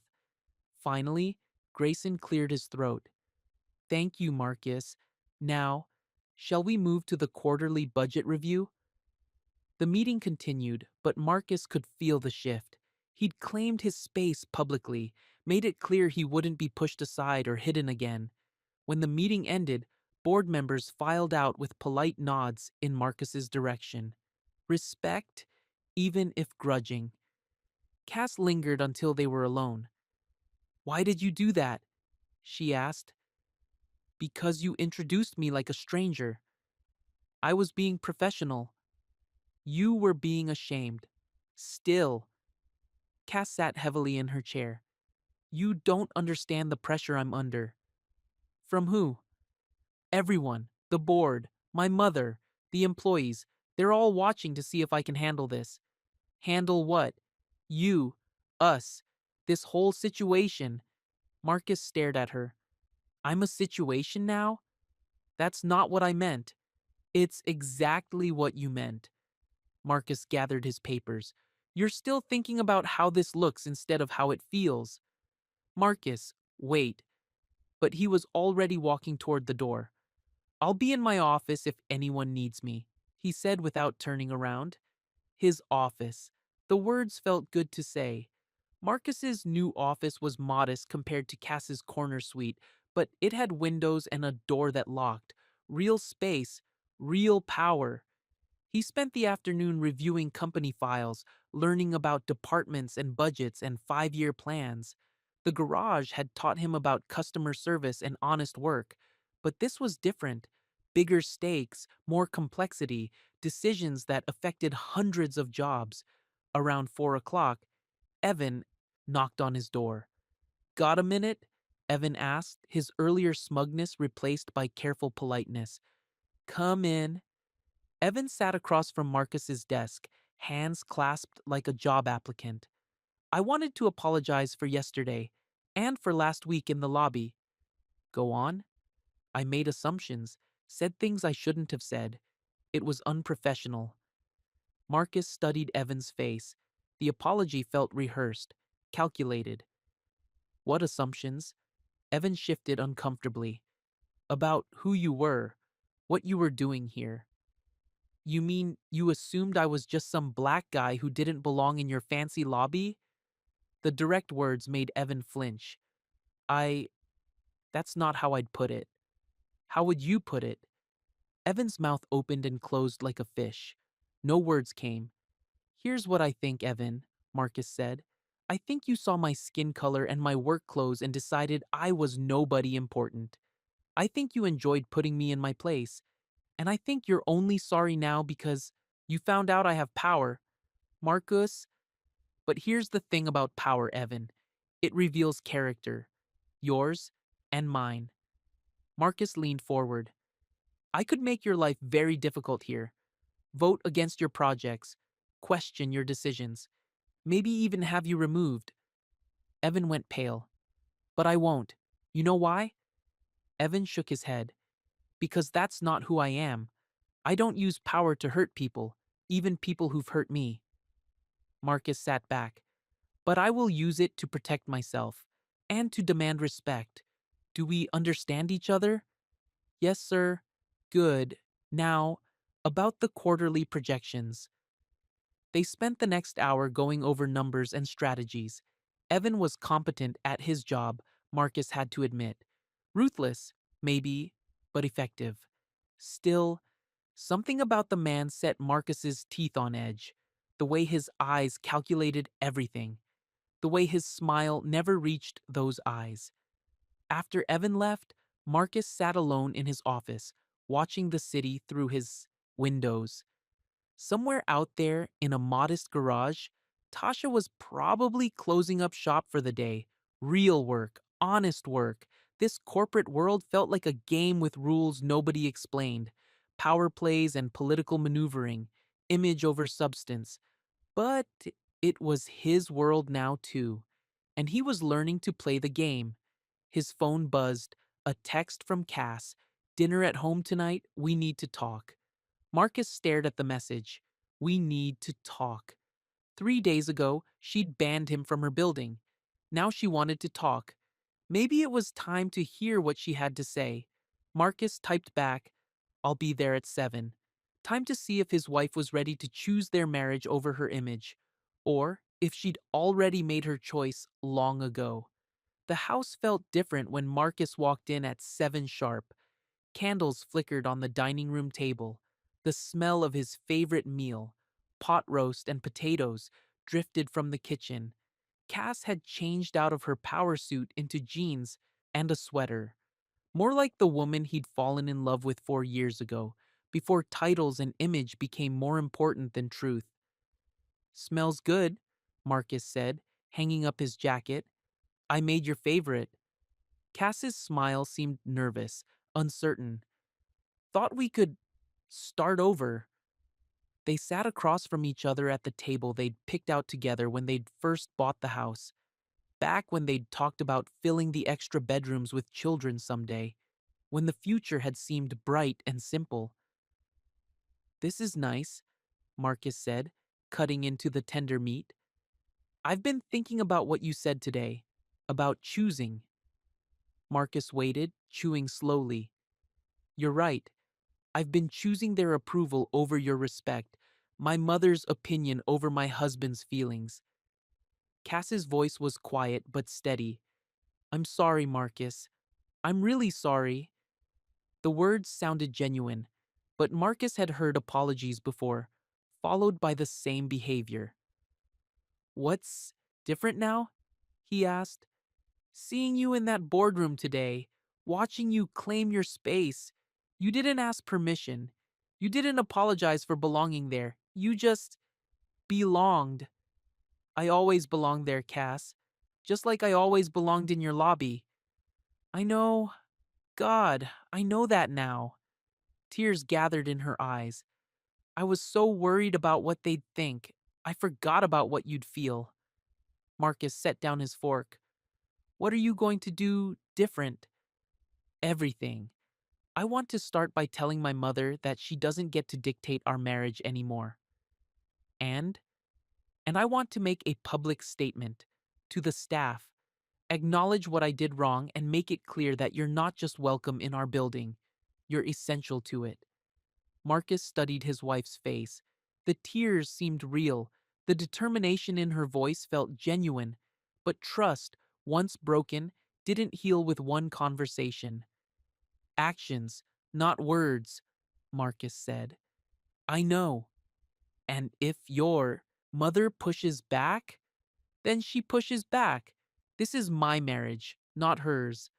Finally, Grayson cleared his throat. Thank you, Marcus. Now, shall we move to the quarterly budget review? The meeting continued, but Marcus could feel the shift. He'd claimed his space publicly, made it clear he wouldn't be pushed aside or hidden again. When the meeting ended, board members filed out with polite nods in Marcus's direction. Respect, even if grudging. Cass lingered until they were alone. Why did you do that? She asked. Because you introduced me like a stranger. I was being professional. You were being ashamed. Still. Cass sat heavily in her chair. You don't understand the pressure I'm under. From who? Everyone. The board. My mother. The employees. They're all watching to see if I can handle this. Handle what? You. Us. This whole situation. Marcus stared at her. I'm a situation now? That's not what I meant. It's exactly what you meant. Marcus gathered his papers. You're still thinking about how this looks instead of how it feels. Marcus, wait. But he was already walking toward the door. I'll be in my office if anyone needs me, he said without turning around. His office. The words felt good to say. Marcus's new office was modest compared to Cass's corner suite, but it had windows and a door that locked. Real space, real power. He spent the afternoon reviewing company files, learning about departments and budgets and 5-year plans. The garage had taught him about customer service and honest work, but this was different. Bigger stakes, more complexity, decisions that affected hundreds of jobs. Around 4 o'clock, Evan knocked on his door. Got a minute? Evan asked, his earlier smugness replaced by careful politeness. Come in. Evan sat across from Marcus's desk, hands clasped like a job applicant. I wanted to apologize for yesterday and for last week in the lobby. Go on. I made assumptions, said things I shouldn't have said. It was unprofessional. Marcus studied Evan's face. The apology felt rehearsed, calculated. What assumptions? Evan shifted uncomfortably. About who you were, what you were doing here. You mean you assumed I was just some black guy who didn't belong in your fancy lobby? The direct words made Evan flinch. That's not how I'd put it. How would you put it? Evan's mouth opened and closed like a fish. No words came. Here's what I think, Evan, Marcus said. I think you saw my skin color and my work clothes and decided I was nobody important. I think you enjoyed putting me in my place. And I think you're only sorry now because you found out I have power. Marcus, but here's the thing about power, Evan. It reveals character. Yours and mine. Marcus leaned forward. I could make your life very difficult here. Vote against your projects. Question your decisions. Maybe even have you removed. Evan went pale. But I won't. You know why? Evan shook his head. Because that's not who I am. I don't use power to hurt people, even people who've hurt me. Marcus sat back. But I will use it to protect myself. and to demand respect. Do we understand each other? Yes, sir. Good. Now, about the quarterly projections. They spent the next hour going over numbers and strategies. Evan was competent at his job, Marcus had to admit. Ruthless, maybe, but effective. Still, something about the man set Marcus's teeth on edge. The way his eyes calculated everything. The way his smile never reached those eyes. After Evan left, Marcus sat alone in his office, watching the city through his windows. Somewhere out there in a modest garage, Tasha was probably closing up shop for the day. Real work, honest work. This corporate world felt like a game with rules nobody explained. Power plays and political maneuvering, image over substance. But it was his world now too, and he was learning to play the game. His phone buzzed, a text from Cass. Dinner at home tonight, we need to talk. Marcus stared at the message. We need to talk. 3 days ago, she'd banned him from her building. Now she wanted to talk. Maybe it was time to hear what she had to say. Marcus typed back, I'll be there at 7. Time to see if his wife was ready to choose their marriage over her image, or if she'd already made her choice long ago. The house felt different when Marcus walked in at 7 sharp. Candles flickered on the dining room table. The smell of his favorite meal, pot roast and potatoes, drifted from the kitchen. Cass had changed out of her power suit into jeans and a sweater. More like the woman he'd fallen in love with 4 years ago, before titles and image became more important than truth. Smells good, Marcus said, hanging up his jacket. I made your favorite. Cass's smile seemed nervous, uncertain. Thought we could start over. They sat across from each other at the table they'd picked out together when they'd first bought the house, back when they'd talked about filling the extra bedrooms with children someday, when the future had seemed bright and simple. This is nice, Marcus said, cutting into the tender meat. I've been thinking about what you said today, about choosing. Marcus waited, chewing slowly. You're right. I've been choosing their approval over your respect, my mother's opinion over my husband's feelings. Cass's voice was quiet but steady. I'm sorry, Marcus. I'm really sorry. The words sounded genuine, but Marcus had heard apologies before, followed by the same behavior. What's different now? He asked. Seeing you in that boardroom today, watching you claim your space. You didn't ask permission. You didn't apologize for belonging there. You just belonged. I always belonged there, Cass. Just like I always belonged in your lobby. I know. God, I know that now. Tears gathered in her eyes. I was so worried about what they'd think. I forgot about what you'd feel. Marcus set down his fork. What are you going to do different? Everything. I want to start by telling my mother that she doesn't get to dictate our marriage anymore. And? And I want to make a public statement to the staff. Acknowledge what I did wrong and make it clear that you're not just welcome in our building. You're essential to it. Marcus studied his wife's face. The tears seemed real. The determination in her voice felt genuine. But trust, once broken, didn't heal with one conversation. Actions, not words, Marcus said. I know. And if your mother pushes back, then she pushes back. This is my marriage, not hers.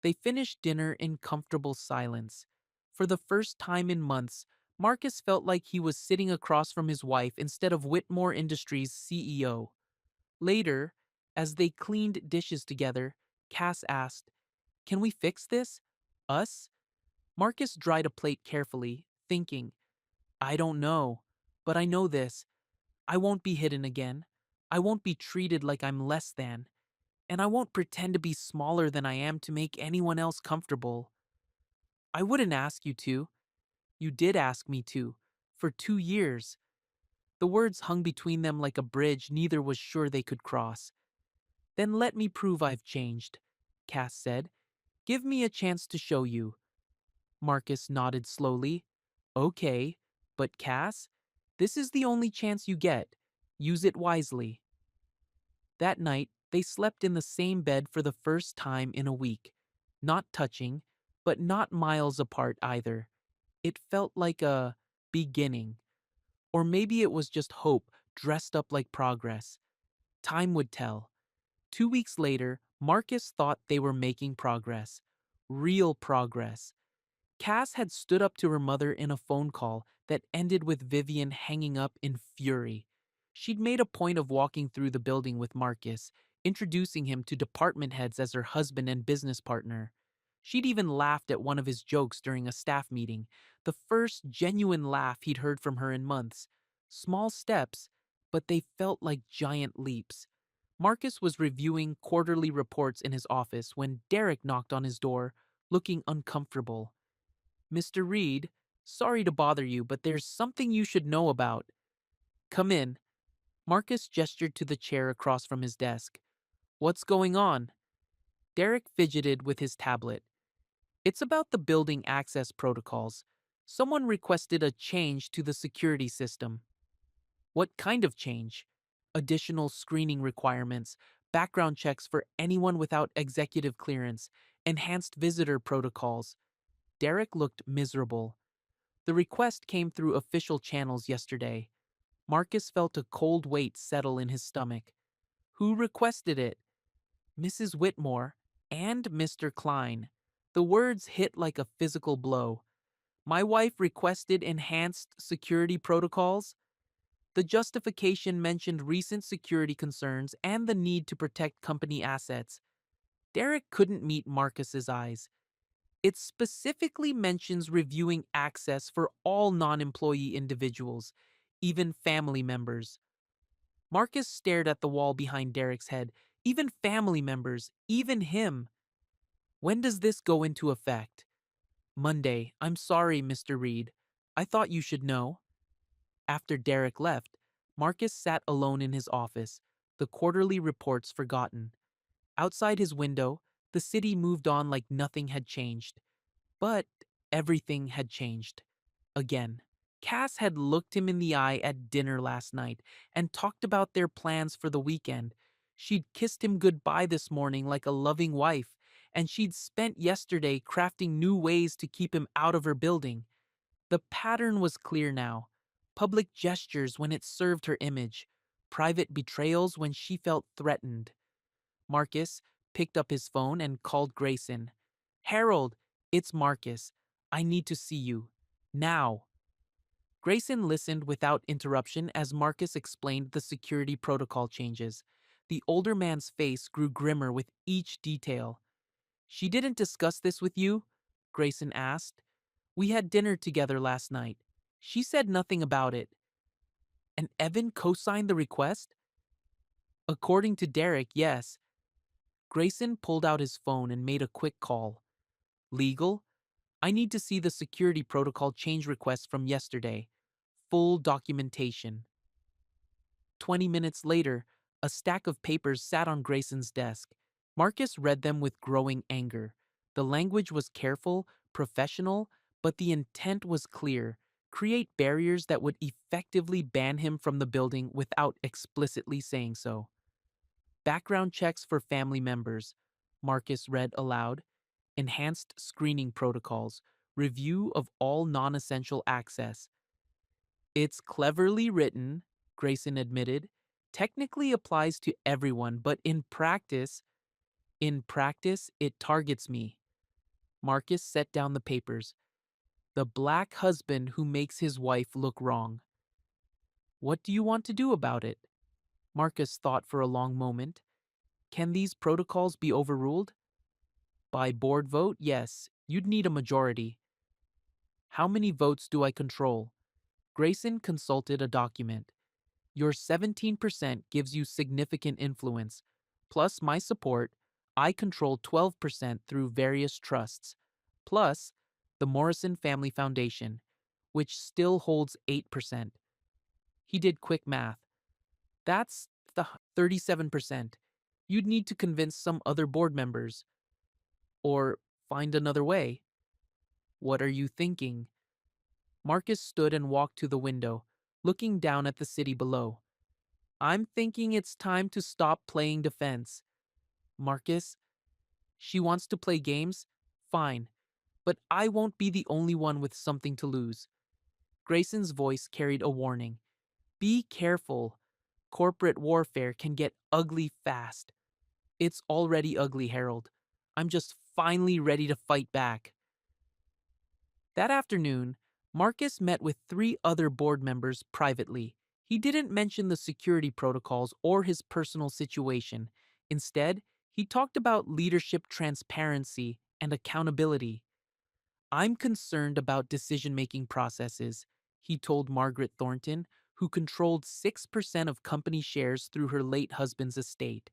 They finished dinner in comfortable silence. For the first time in months, Marcus felt like he was sitting across from his wife instead of Whitmore Industries' CEO. Later, as they cleaned dishes together, Cass asked, Can we fix this? Us? Marcus dried a plate carefully, thinking, I don't know, but I know this. I won't be hidden again. I won't be treated like I'm less than. And I won't pretend to be smaller than I am to make anyone else comfortable. I wouldn't ask you to. You did ask me to. For 2 years. The words hung between them like a bridge neither was sure they could cross. Then let me prove I've changed, Cass said. Give me a chance to show you. Marcus nodded slowly. Okay, but Cass, this is the only chance you get. Use it wisely. That night, they slept in the same bed for the first time in a week. Not touching, but not miles apart either. It felt like a beginning. Or maybe it was just hope dressed up like progress. Time would tell. 2 weeks later, Marcus thought they were making progress. Real progress. Cass had stood up to her mother in a phone call that ended with Vivian hanging up in fury. She'd made a point of walking through the building with Marcus, introducing him to department heads as her husband and business partner. She'd even laughed at one of his jokes during a staff meeting, the first genuine laugh he'd heard from her in months. Small steps, but they felt like giant leaps. Marcus was reviewing quarterly reports in his office when Derek knocked on his door, looking uncomfortable. Mr. Reed, sorry to bother you, but there's something you should know about. Come in. Marcus gestured to the chair across from his desk. What's going on? Derek fidgeted with his tablet. It's about the building access protocols. Someone requested a change to the security system. What kind of change? Additional screening requirements, background checks for anyone without executive clearance, enhanced visitor protocols. Derek looked miserable. The request came through official channels yesterday. Marcus felt a cold weight settle in his stomach. Who requested it? Mrs. Whitmore and Mr. Klein. The words hit like a physical blow. My wife requested enhanced security protocols? The justification mentioned recent security concerns and the need to protect company assets. Derek couldn't meet Marcus's eyes. It specifically mentions reviewing access for all non-employee individuals, even family members. Marcus stared at the wall behind Derek's head. Even family members, even him. When does this go into effect? Monday. I'm sorry, Mr. Reed. I thought you should know. After Derek left, Marcus sat alone in his office, the quarterly reports forgotten. Outside his window, the city moved on like nothing had changed. But everything had changed. Again. Cass had looked him in the eye at dinner last night and talked about their plans for the weekend. She'd kissed him goodbye this morning like a loving wife, and she'd spent yesterday crafting new ways to keep him out of her building. The pattern was clear now. Public gestures when it served her image, private betrayals when she felt threatened. Marcus picked up his phone and called Grayson. Harold, it's Marcus. I need to see you. Now. Grayson listened without interruption as Marcus explained the security protocol changes. The older man's face grew grimmer with each detail. She didn't discuss this with you? Grayson asked. We had dinner together last night. She said nothing about it. And Evan co-signed the request? According to Derek, yes. Grayson pulled out his phone and made a quick call. Legal? I need to see the security protocol change request from yesterday. Full documentation. 20 minutes later, a stack of papers sat on Grayson's desk. Marcus read them with growing anger. The language was careful, professional, but the intent was clear. Create barriers that would effectively ban him from the building without explicitly saying so. Background checks for family members, Marcus read aloud. Enhanced screening protocols. Review of all non-essential access. It's cleverly written, Grayson admitted. Technically applies to everyone, but in practice, it targets me. Marcus set down the papers. The black husband who makes his wife look wrong. What do you want to do about it? Marcus thought for a long moment. Can these protocols be overruled? By board vote, yes. You'd need a majority. How many votes do I control? Grayson consulted a document. Your 17% gives you significant influence. Plus my support, I control 12% through various trusts. Plus the Morrison Family Foundation, which still holds 8%. He did quick math. That's the 37%. You'd need to convince some other board members, or find another way. What are you thinking? Marcus stood and walked to the window, looking down at the city below. I'm thinking it's time to stop playing defense. Marcus, she wants to play games? Fine, but I won't be the only one with something to lose. Grayson's voice carried a warning. Be careful. Corporate warfare can get ugly fast. It's already ugly, Harold. I'm just finally ready to fight back. That afternoon, Marcus met with 3 other board members privately. He didn't mention the security protocols or his personal situation. Instead, he talked about leadership transparency and accountability. I'm concerned about decision making processes, he told Margaret Thornton, who controlled 6% of company shares through her late husband's estate.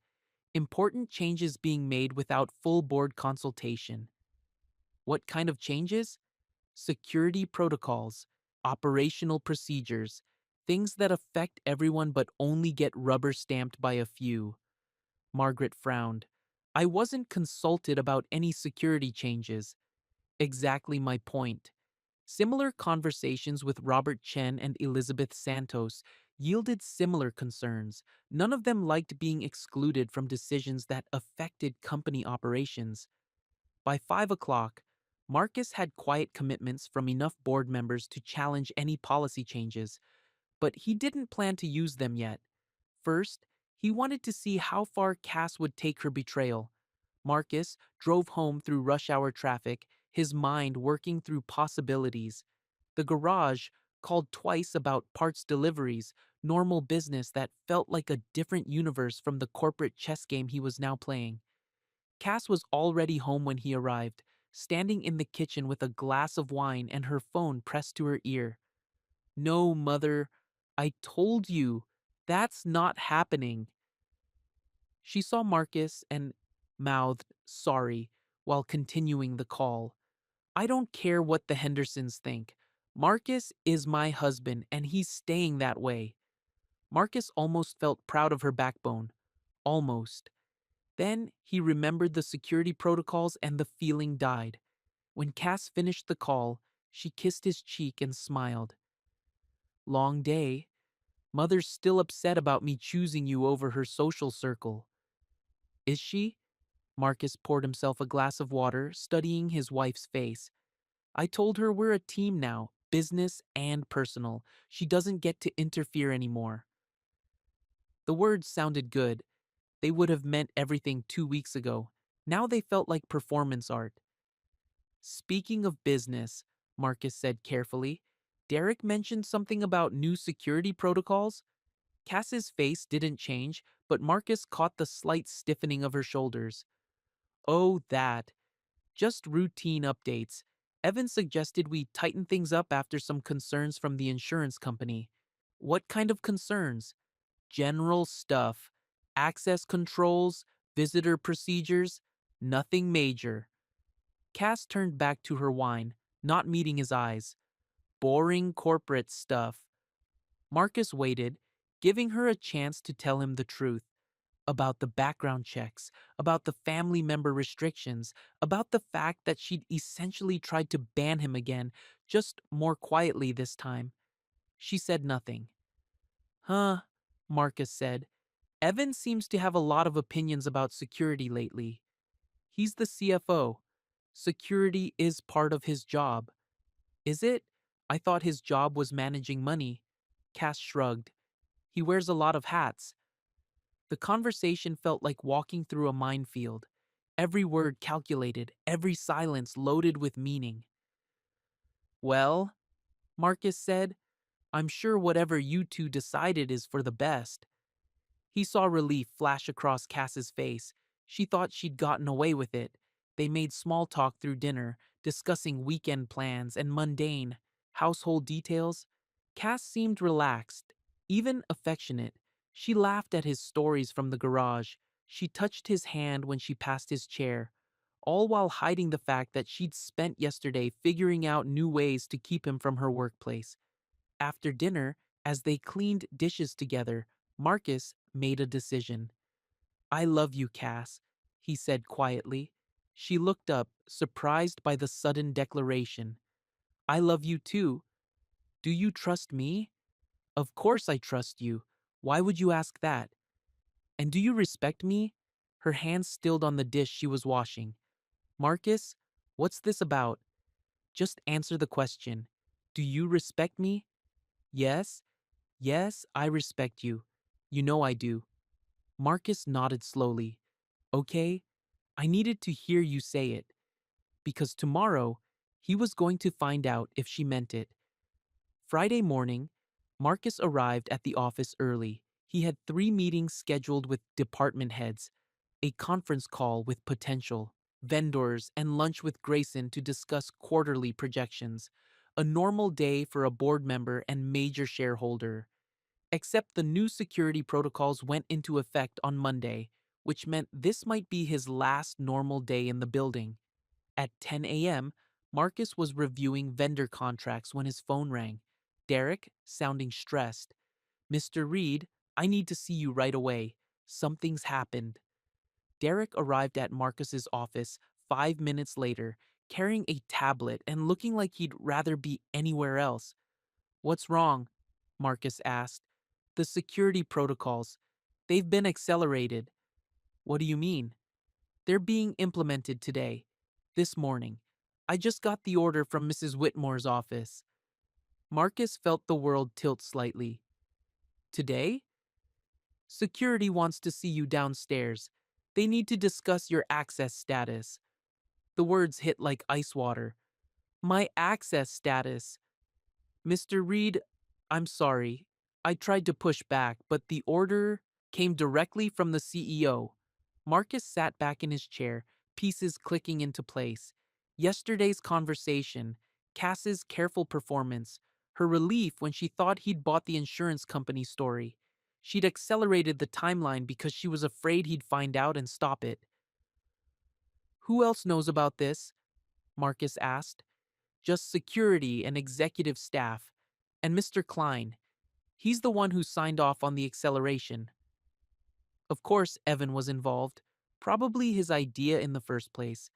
Important changes being made without full board consultation. What kind of changes? Security protocols, operational procedures, things that affect everyone but only get rubber stamped by a few. Margaret frowned. I wasn't consulted about any security changes. Exactly my point. Similar conversations with Robert Chen and Elizabeth Santos yielded similar concerns. None of them liked being excluded from decisions that affected company operations. By 5 o'clock, Marcus had quiet commitments from enough board members to challenge any policy changes, but he didn't plan to use them yet. First, he wanted to see how far Cass would take her betrayal. Marcus drove home through rush hour traffic, his mind working through possibilities. The garage called twice about parts deliveries, normal business that felt like a different universe from the corporate chess game he was now playing. Cass was already home when he arrived, standing in the kitchen with a glass of wine and her phone pressed to her ear. No, mother, I told you, that's not happening. She saw Marcus and mouthed, sorry, while continuing the call. I don't care what the Hendersons think. Marcus is my husband, and he's staying that way. Marcus almost felt proud of her backbone. Almost. Then he remembered the security protocols and the feeling died. When Cass finished the call, she kissed his cheek and smiled. Long day. Mother's still upset about me choosing you over her social circle. Is she? Marcus poured himself a glass of water, studying his wife's face. I told her we're a team now, business and personal. She doesn't get to interfere anymore. The words sounded good. They would have meant everything 2 weeks ago. Now they felt like performance art. Speaking of business, Marcus said carefully, Derek mentioned something about new security protocols. Cass's face didn't change, but Marcus caught the slight stiffening of her shoulders. Oh, that. Just routine updates. Evan suggested we tighten things up after some concerns from the insurance company. What kind of concerns? General stuff. Access controls, visitor procedures, nothing major. Cass turned back to her wine, not meeting his eyes. Boring corporate stuff. Marcus waited, giving her a chance to tell him the truth. About the background checks, about the family member restrictions, about the fact that she'd essentially tried to ban him again, just more quietly this time. She said nothing. Huh, Marcus said. Evan seems to have a lot of opinions about security lately. He's the CFO. Security is part of his job. Is it? I thought his job was managing money. Cass shrugged. He wears a lot of hats. The conversation felt like walking through a minefield. Every word calculated, every silence loaded with meaning. Well, Marcus said, I'm sure whatever you two decided is for the best. He saw relief flash across Cass's face. She thought she'd gotten away with it. They made small talk through dinner, discussing weekend plans and mundane household details. Cass seemed relaxed, even affectionate. She laughed at his stories from the garage. She touched his hand when she passed his chair, all while hiding the fact that she'd spent yesterday figuring out new ways to keep him from her workplace. After dinner, as they cleaned dishes together, Marcus made a decision. I love you, Cass, he said quietly. She looked up, surprised by the sudden declaration. I love you too. Do you trust me? Of course I trust you. Why would you ask that? And do you respect me? Her hands stilled on the dish she was washing. Marcus, what's this about? Just answer the question. Do you respect me? Yes, yes, I respect you. You know I do. Marcus nodded slowly. Okay, I needed to hear you say it, because tomorrow he was going to find out if she meant it. Friday morning, Marcus arrived at the office early. He had 3 meetings scheduled with department heads, a conference call with potential vendors, and lunch with Grayson to discuss quarterly projections. A normal day for a board member and major shareholder. Except the new security protocols went into effect on Monday, which meant this might be his last normal day in the building. At 10 a.m., Marcus was reviewing vendor contracts when his phone rang. Derek, sounding stressed. Mr. Reed, I need to see you right away. Something's happened. Derek arrived at Marcus's office 5 minutes later, carrying a tablet and looking like he'd rather be anywhere else. What's wrong? Marcus asked. The security protocols. They've been accelerated. What do you mean? They're being implemented today. This morning. I just got the order from Mrs. Whitmore's office. Marcus felt the world tilt slightly. Today? Security wants to see you downstairs. They need to discuss your access status. The words hit like ice water. My access status. Mr. Reed, I'm sorry. I tried to push back, but the order came directly from the CEO. Marcus sat back in his chair, pieces clicking into place. Yesterday's conversation, Cass's careful performance, her relief when she thought he'd bought the insurance company story. She'd accelerated the timeline because she was afraid he'd find out and stop it. Who else knows about this? Marcus asked. Just security and executive staff. And Mr. Klein. He's the one who signed off on the acceleration. Of course, Evan was involved. Probably his idea in the first place.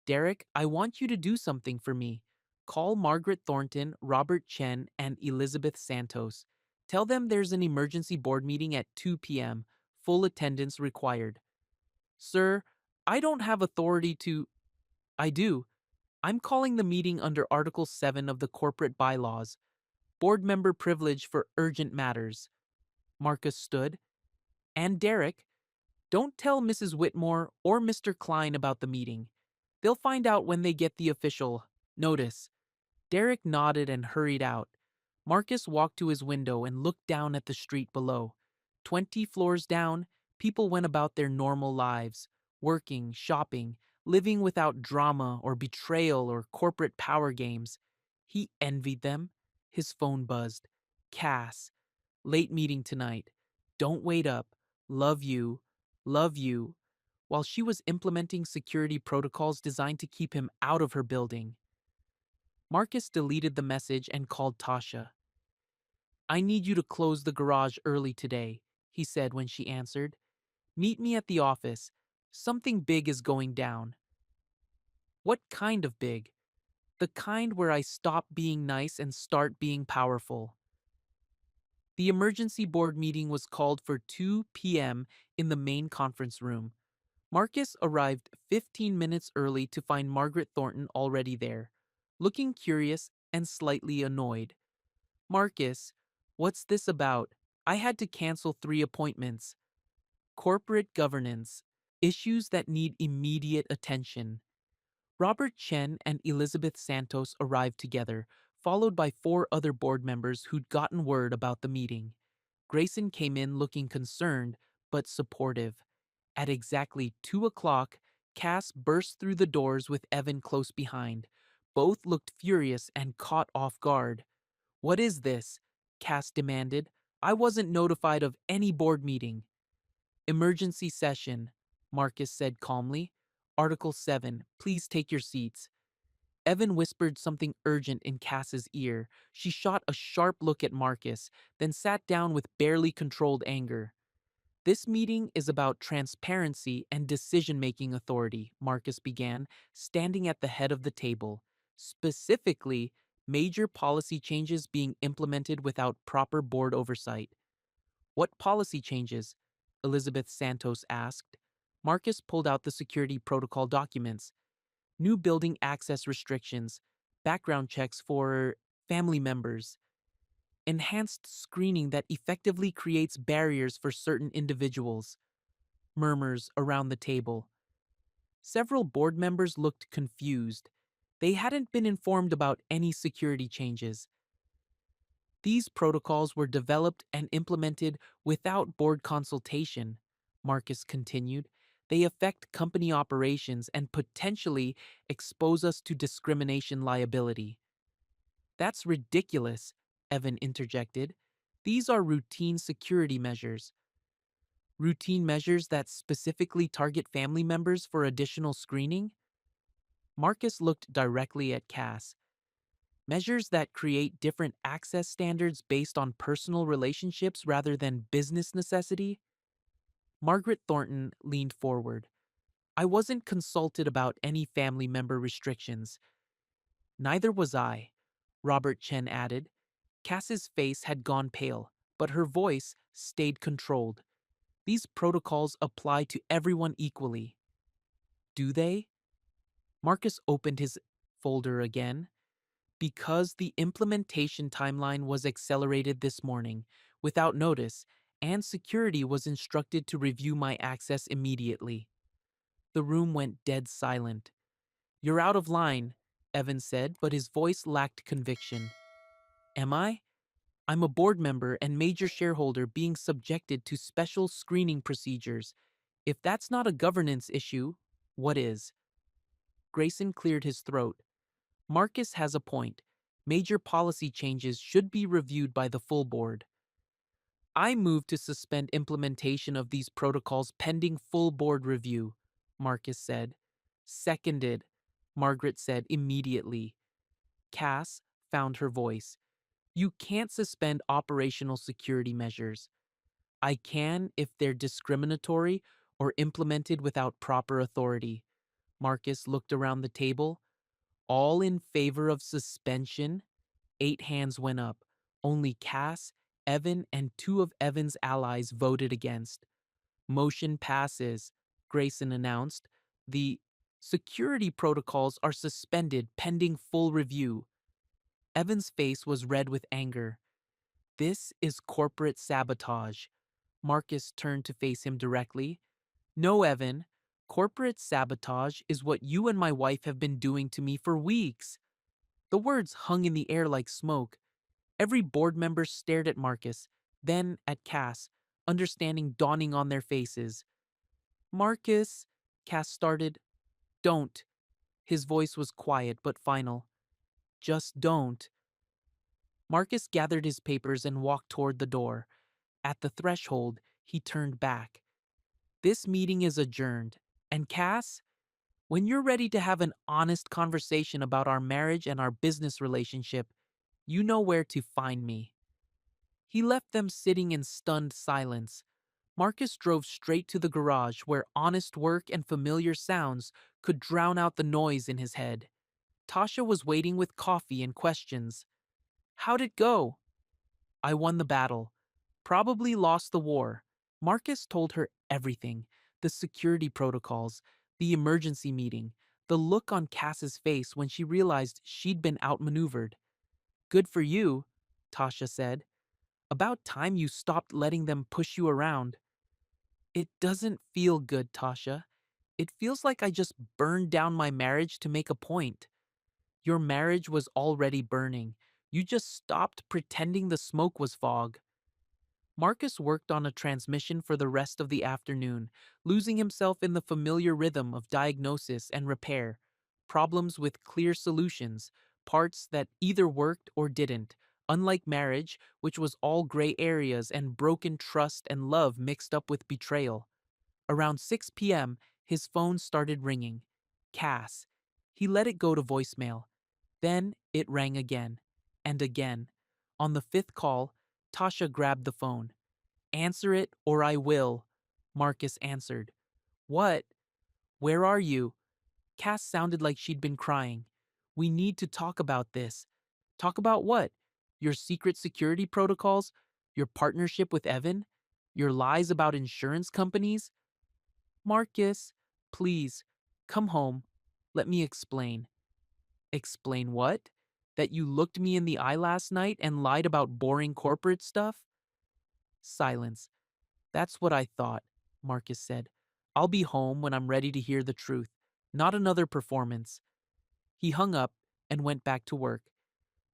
Derek, I want you to do something for me. Call Margaret Thornton, Robert Chen, and Elizabeth Santos. Tell them there's an emergency board meeting at 2 p.m. Full attendance required. Sir, I don't have authority to... I do. I'm calling the meeting under Article 7 of the corporate bylaws. Board member privilege for urgent matters. Marcus stood. And Derek, don't tell Mrs. Whitmore or Mr. Klein about the meeting. They'll find out when they get the official notice. Derek nodded and hurried out. Marcus walked to his window and looked down at the street below. 20 floors down, people went about their normal lives, working, shopping, living without drama or betrayal or corporate power games. He envied them. His phone buzzed. Cass. Late meeting tonight. Don't wait up. Love you. Love you. While she was implementing security protocols designed to keep him out of her building. Marcus deleted the message and called Tasha. I need you to close the garage early today, he said when she answered. Meet me at the office. Something big is going down. What kind of big? The kind where I stop being nice and start being powerful. The emergency board meeting was called for 2 p.m. in the main conference room. Marcus arrived 15 minutes early to find Margaret Thornton already there, looking curious and slightly annoyed. Marcus, what's this about? I had to cancel 3 appointments. Corporate governance, issues that need immediate attention. Robert Chen and Elizabeth Santos arrived together, followed by 4 other board members who'd gotten word about the meeting. Grayson came in looking concerned, but supportive. At exactly 2 o'clock, Cass burst through the doors with Evan close behind. Both looked furious and caught off guard. What is this? Cass demanded. I wasn't notified of any board meeting. Emergency session, Marcus said calmly. Article 7, please take your seats. Evan whispered something urgent in Cass's ear. She shot a sharp look at Marcus, then sat down with barely controlled anger. This meeting is about transparency and decision making authority, Marcus began, standing at the head of the table. Specifically, major policy changes being implemented without proper board oversight. What policy changes? Elizabeth Santos asked. Marcus pulled out the security protocol documents. New building access restrictions, background checks for family members, enhanced screening that effectively creates barriers for certain individuals. Murmurs around the table. Several board members looked confused. They hadn't been informed about any security changes. These protocols were developed and implemented without board consultation, Marcus continued. They affect company operations and potentially expose us to discrimination liability. That's ridiculous, Evan interjected. These are routine security measures. Routine measures that specifically target family members for additional screening? Marcus looked directly at Cass. Measures that create different access standards based on personal relationships rather than business necessity? Margaret Thornton leaned forward. I wasn't consulted about any family member restrictions. Neither was I, Robert Chen added. Cass's face had gone pale, but her voice stayed controlled. These protocols apply to everyone equally. Do they? Marcus opened his folder again. Because the implementation timeline was accelerated this morning, without notice, and security was instructed to review my access immediately. The room went dead silent. You're out of line, Evan said, but his voice lacked conviction. Am I? I'm a board member and major shareholder being subjected to special screening procedures. If that's not a governance issue, what is? Grayson cleared his throat. Marcus has a point. Major policy changes should be reviewed by the full board. I move to suspend implementation of these protocols pending full board review, Marcus said. Seconded, Margaret said immediately. Cass found her voice. You can't suspend operational security measures. I can if they're discriminatory or implemented without proper authority. Marcus looked around the table. All in favor of suspension? 8 hands went up. Only Cass, Evan, and 2 of Evan's allies voted against. Motion passes, Grayson announced. The security protocols are suspended pending full review. Evan's face was red with anger. This is corporate sabotage. Marcus turned to face him directly. No, Evan. Corporate sabotage is what you and my wife have been doing to me for weeks. The words hung in the air like smoke. Every board member stared at Marcus, then at Cass, understanding dawning on their faces. Marcus, Cass started. Don't. His voice was quiet but final. Just don't. Marcus gathered his papers and walked toward the door. At the threshold, he turned back. This meeting is adjourned. And Cass, when you're ready to have an honest conversation about our marriage and our business relationship, you know where to find me. He left them sitting in stunned silence. Marcus drove straight to the garage where honest work and familiar sounds could drown out the noise in his head. Tasha was waiting with coffee and questions. How'd it go? I won the battle. Probably lost the war. Marcus told her everything. The security protocols, the emergency meeting, the look on Cass's face when she realized she'd been outmaneuvered. Good for you, Tasha said. About time you stopped letting them push you around. It doesn't feel good, Tasha. It feels like I just burned down my marriage to make a point. Your marriage was already burning. You just stopped pretending the smoke was fog. Marcus worked on a transmission for the rest of the afternoon, losing himself in the familiar rhythm of diagnosis and repair, problems with clear solutions, parts that either worked or didn't, unlike marriage, which was all gray areas and broken trust and love mixed up with betrayal. Around 6 p.m., his phone started ringing. Cass. He let it go to voicemail. Then it rang again, and again. On the 5th call, Tasha grabbed the phone. Answer it or I will, Marcus answered. What? Where are you? Cass sounded like she'd been crying. We need to talk about this. Talk about what? Your secret security protocols? Your partnership with Evan? Your lies about insurance companies? Marcus, please, come home. Let me explain. Explain what? That you looked me in the eye last night and lied about boring corporate stuff? Silence. That's what I thought, Marcus said. I'll be home when I'm ready to hear the truth, not another performance. He hung up and went back to work,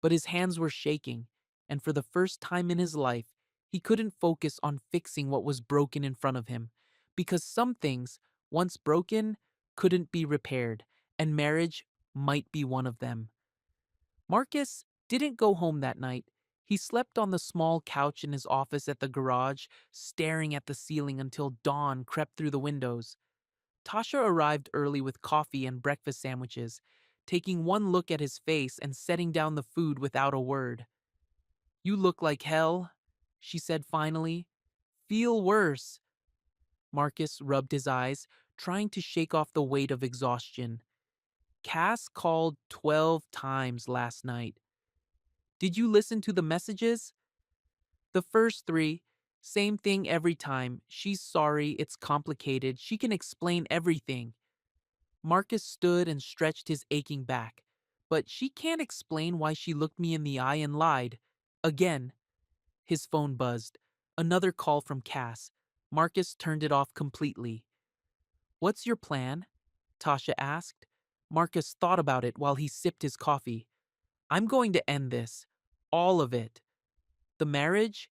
but his hands were shaking, and for the first time in his life, he couldn't focus on fixing what was broken in front of him, because some things, once broken, couldn't be repaired, and marriage might be one of them. Marcus didn't go home that night. He slept on the small couch in his office at the garage, staring at the ceiling until dawn crept through the windows. Tasha arrived early with coffee and breakfast sandwiches, taking one look at his face and setting down the food without a word. You look like hell, she said finally. Feel worse. Marcus rubbed his eyes, trying to shake off the weight of exhaustion. Cass called 12 times last night. Did you listen to the messages? The first three, same thing every time. She's sorry, it's complicated, she can explain everything. Marcus stood and stretched his aching back. But she can't explain why she looked me in the eye and lied. Again. His phone buzzed. Another call from Cass. Marcus turned it off completely. What's your plan? Tasha asked. Marcus thought about it while he sipped his coffee. I'm going to end this. All of it. The marriage,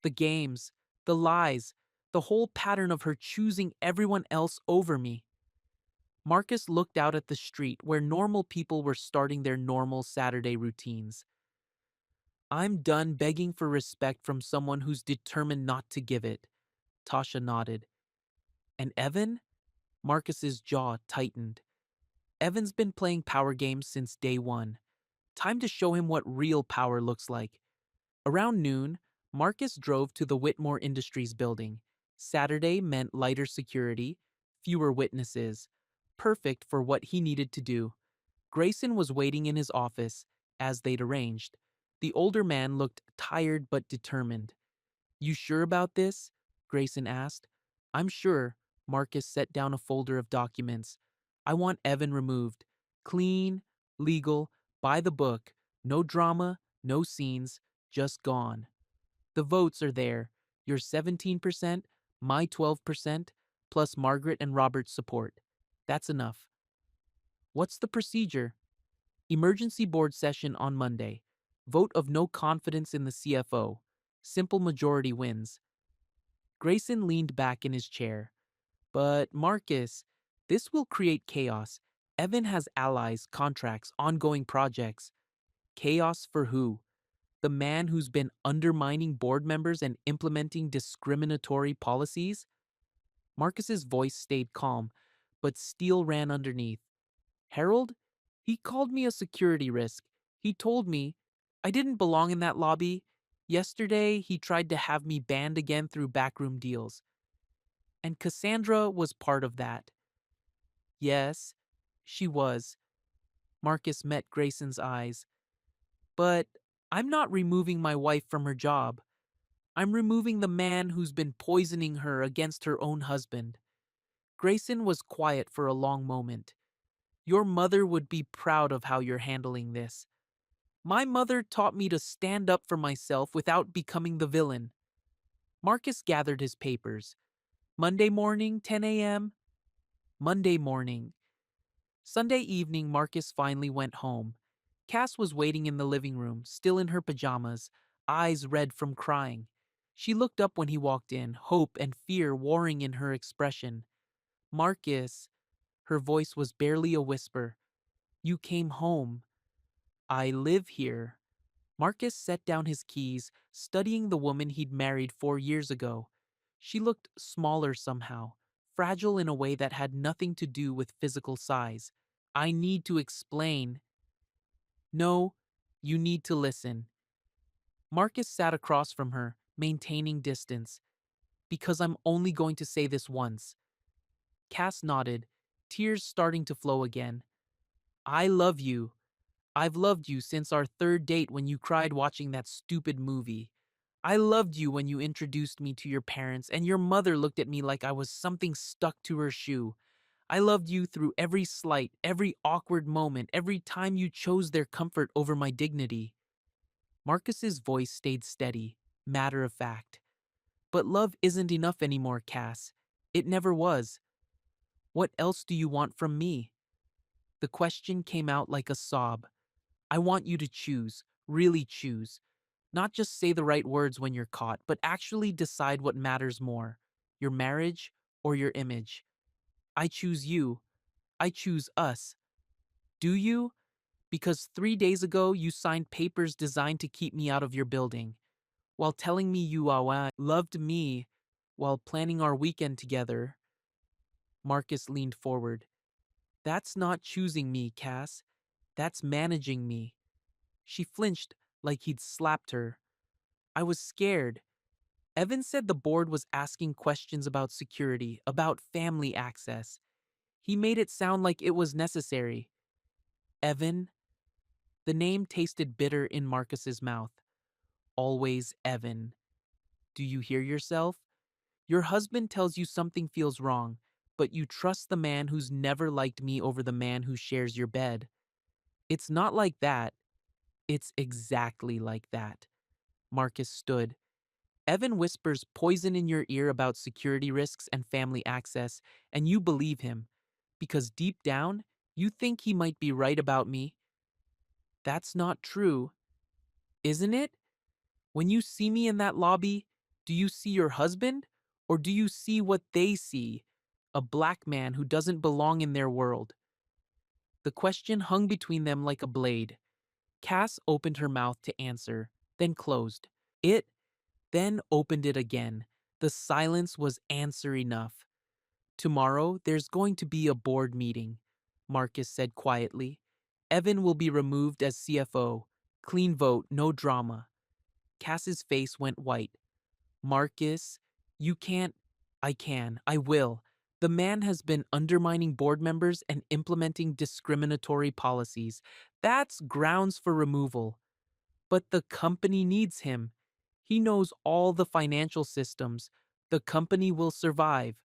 the games, the lies, the whole pattern of her choosing everyone else over me. Marcus looked out at the street where normal people were starting their normal Saturday routines. I'm done begging for respect from someone who's determined not to give it. Tasha nodded. And Evan? Marcus's jaw tightened. Evan's been playing power games since day one. Time to show him what real power looks like. Around noon, Marcus drove to the Whitmore Industries building. Saturday meant lighter security, fewer witnesses. Perfect for what he needed to do. Grayson was waiting in his office, as they'd arranged. The older man looked tired but determined. You sure about this? Grayson asked. I'm sure. Marcus set down a folder of documents. I want Evan removed. Clean, legal, by the book. No drama, no scenes, just gone. The votes are there. Your 17%, my 12%, plus Margaret and Robert's support. That's enough. What's the procedure? Emergency board session on Monday. Vote of no confidence in the CFO. Simple majority wins. Grayson leaned back in his chair. But Marcus, this will create chaos. Evan has allies, contracts, ongoing projects. Chaos for who? The man who's been undermining board members and implementing discriminatory policies? Marcus's voice stayed calm, but steel ran underneath. Harold? He called me a security risk. He told me I didn't belong in that lobby. Yesterday, he tried to have me banned again through backroom deals. And Cassandra was part of that. Yes, she was. Marcus met Grayson's eyes. But I'm not removing my wife from her job. I'm removing the man who's been poisoning her against her own husband. Grayson was quiet for a long moment. Your mother would be proud of how you're handling this. My mother taught me to stand up for myself without becoming the villain. Marcus gathered his papers. Monday morning, 10 a.m. Monday morning. Sunday evening, Marcus finally went home. Cass was waiting in the living room, still in her pajamas, eyes red from crying. She looked up when he walked in, hope and fear warring in her expression. Marcus, her voice was barely a whisper. You came home. I live here. Marcus set down his keys, studying the woman he'd married 4 years ago. She looked smaller somehow, fragile in a way that had nothing to do with physical size. I need to explain. No, you need to listen. Marcus sat across from her, maintaining distance. Because I'm only going to say this once. Cass nodded, tears starting to flow again. I love you. I've loved you since our third date when you cried watching that stupid movie. I loved you when you introduced me to your parents and your mother looked at me like I was something stuck to her shoe. I loved you through every slight, every awkward moment, every time you chose their comfort over my dignity. Marcus's voice stayed steady, matter of fact. But love isn't enough anymore, Cass. It never was. What else do you want from me? The question came out like a sob. I want you to choose, really choose. Not just say the right words when you're caught, but actually decide what matters more, your marriage or your image. I choose you. I choose us. Do you? Because 3 days ago you signed papers designed to keep me out of your building, while telling me you loved me while planning our weekend together. Marcus leaned forward. That's not choosing me, Cass. That's managing me. She flinched like he'd slapped her. I was scared. Evan said the board was asking questions about security, about family access. He made it sound like it was necessary. Evan? The name tasted bitter in Marcus's mouth. Always Evan. Do you hear yourself? Your husband tells you something feels wrong, but you trust the man who's never liked me over the man who shares your bed. It's not like that. It's exactly like that. Marcus stood. Evan whispers poison in your ear about security risks and family access, and you believe him. Because deep down, you think he might be right about me. That's not true, isn't it? When you see me in that lobby, do you see your husband? Or do you see what they see? A black man who doesn't belong in their world. The question hung between them like a blade. Cass opened her mouth to answer, then closed. It then opened it again. The silence was answer enough. Tomorrow, there's going to be a board meeting, Marcus said quietly. Evan will be removed as CFO. Clean vote, no drama. Cass's face went white. Marcus, you can't. I can. I will. The man has been undermining board members and implementing discriminatory policies. That's grounds for removal. But the company needs him. He knows all the financial systems. The company will survive.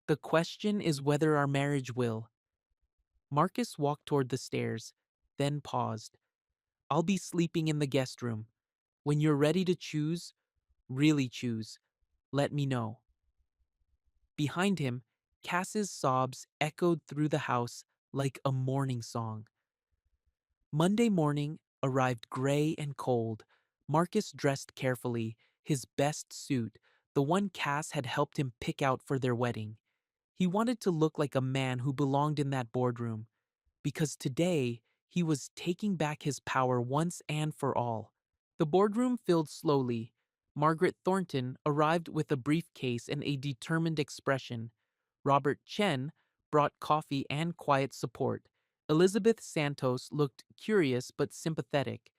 The question is whether our marriage will. Marcus walked toward the stairs, then paused. I'll be sleeping in the guest room. When you're ready to choose, really choose, let me know. Behind him, Cass's sobs echoed through the house like a morning song. Monday morning arrived gray and cold. Marcus dressed carefully, his best suit, the one Cass had helped him pick out for their wedding. He wanted to look like a man who belonged in that boardroom, because today he was taking back his power once and for all. The boardroom filled slowly. Margaret Thornton arrived with a briefcase and a determined expression. Robert Chen brought coffee and quiet support. Elizabeth Santos looked curious but sympathetic.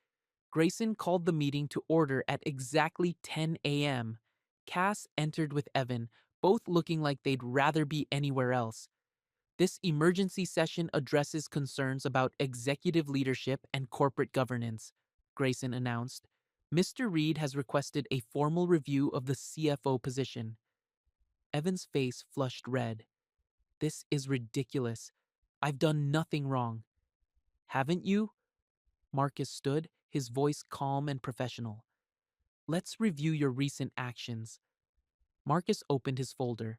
Grayson called the meeting to order at exactly 10 a.m. Cass entered with Evan, both looking like they'd rather be anywhere else. This emergency session addresses concerns about executive leadership and corporate governance, Grayson announced. Mr. Reed has requested a formal review of the CFO position. Evan's face flushed red. This is ridiculous. I've done nothing wrong. Haven't you? Marcus stood, his voice calm and professional. Let's review your recent actions. Marcus opened his folder.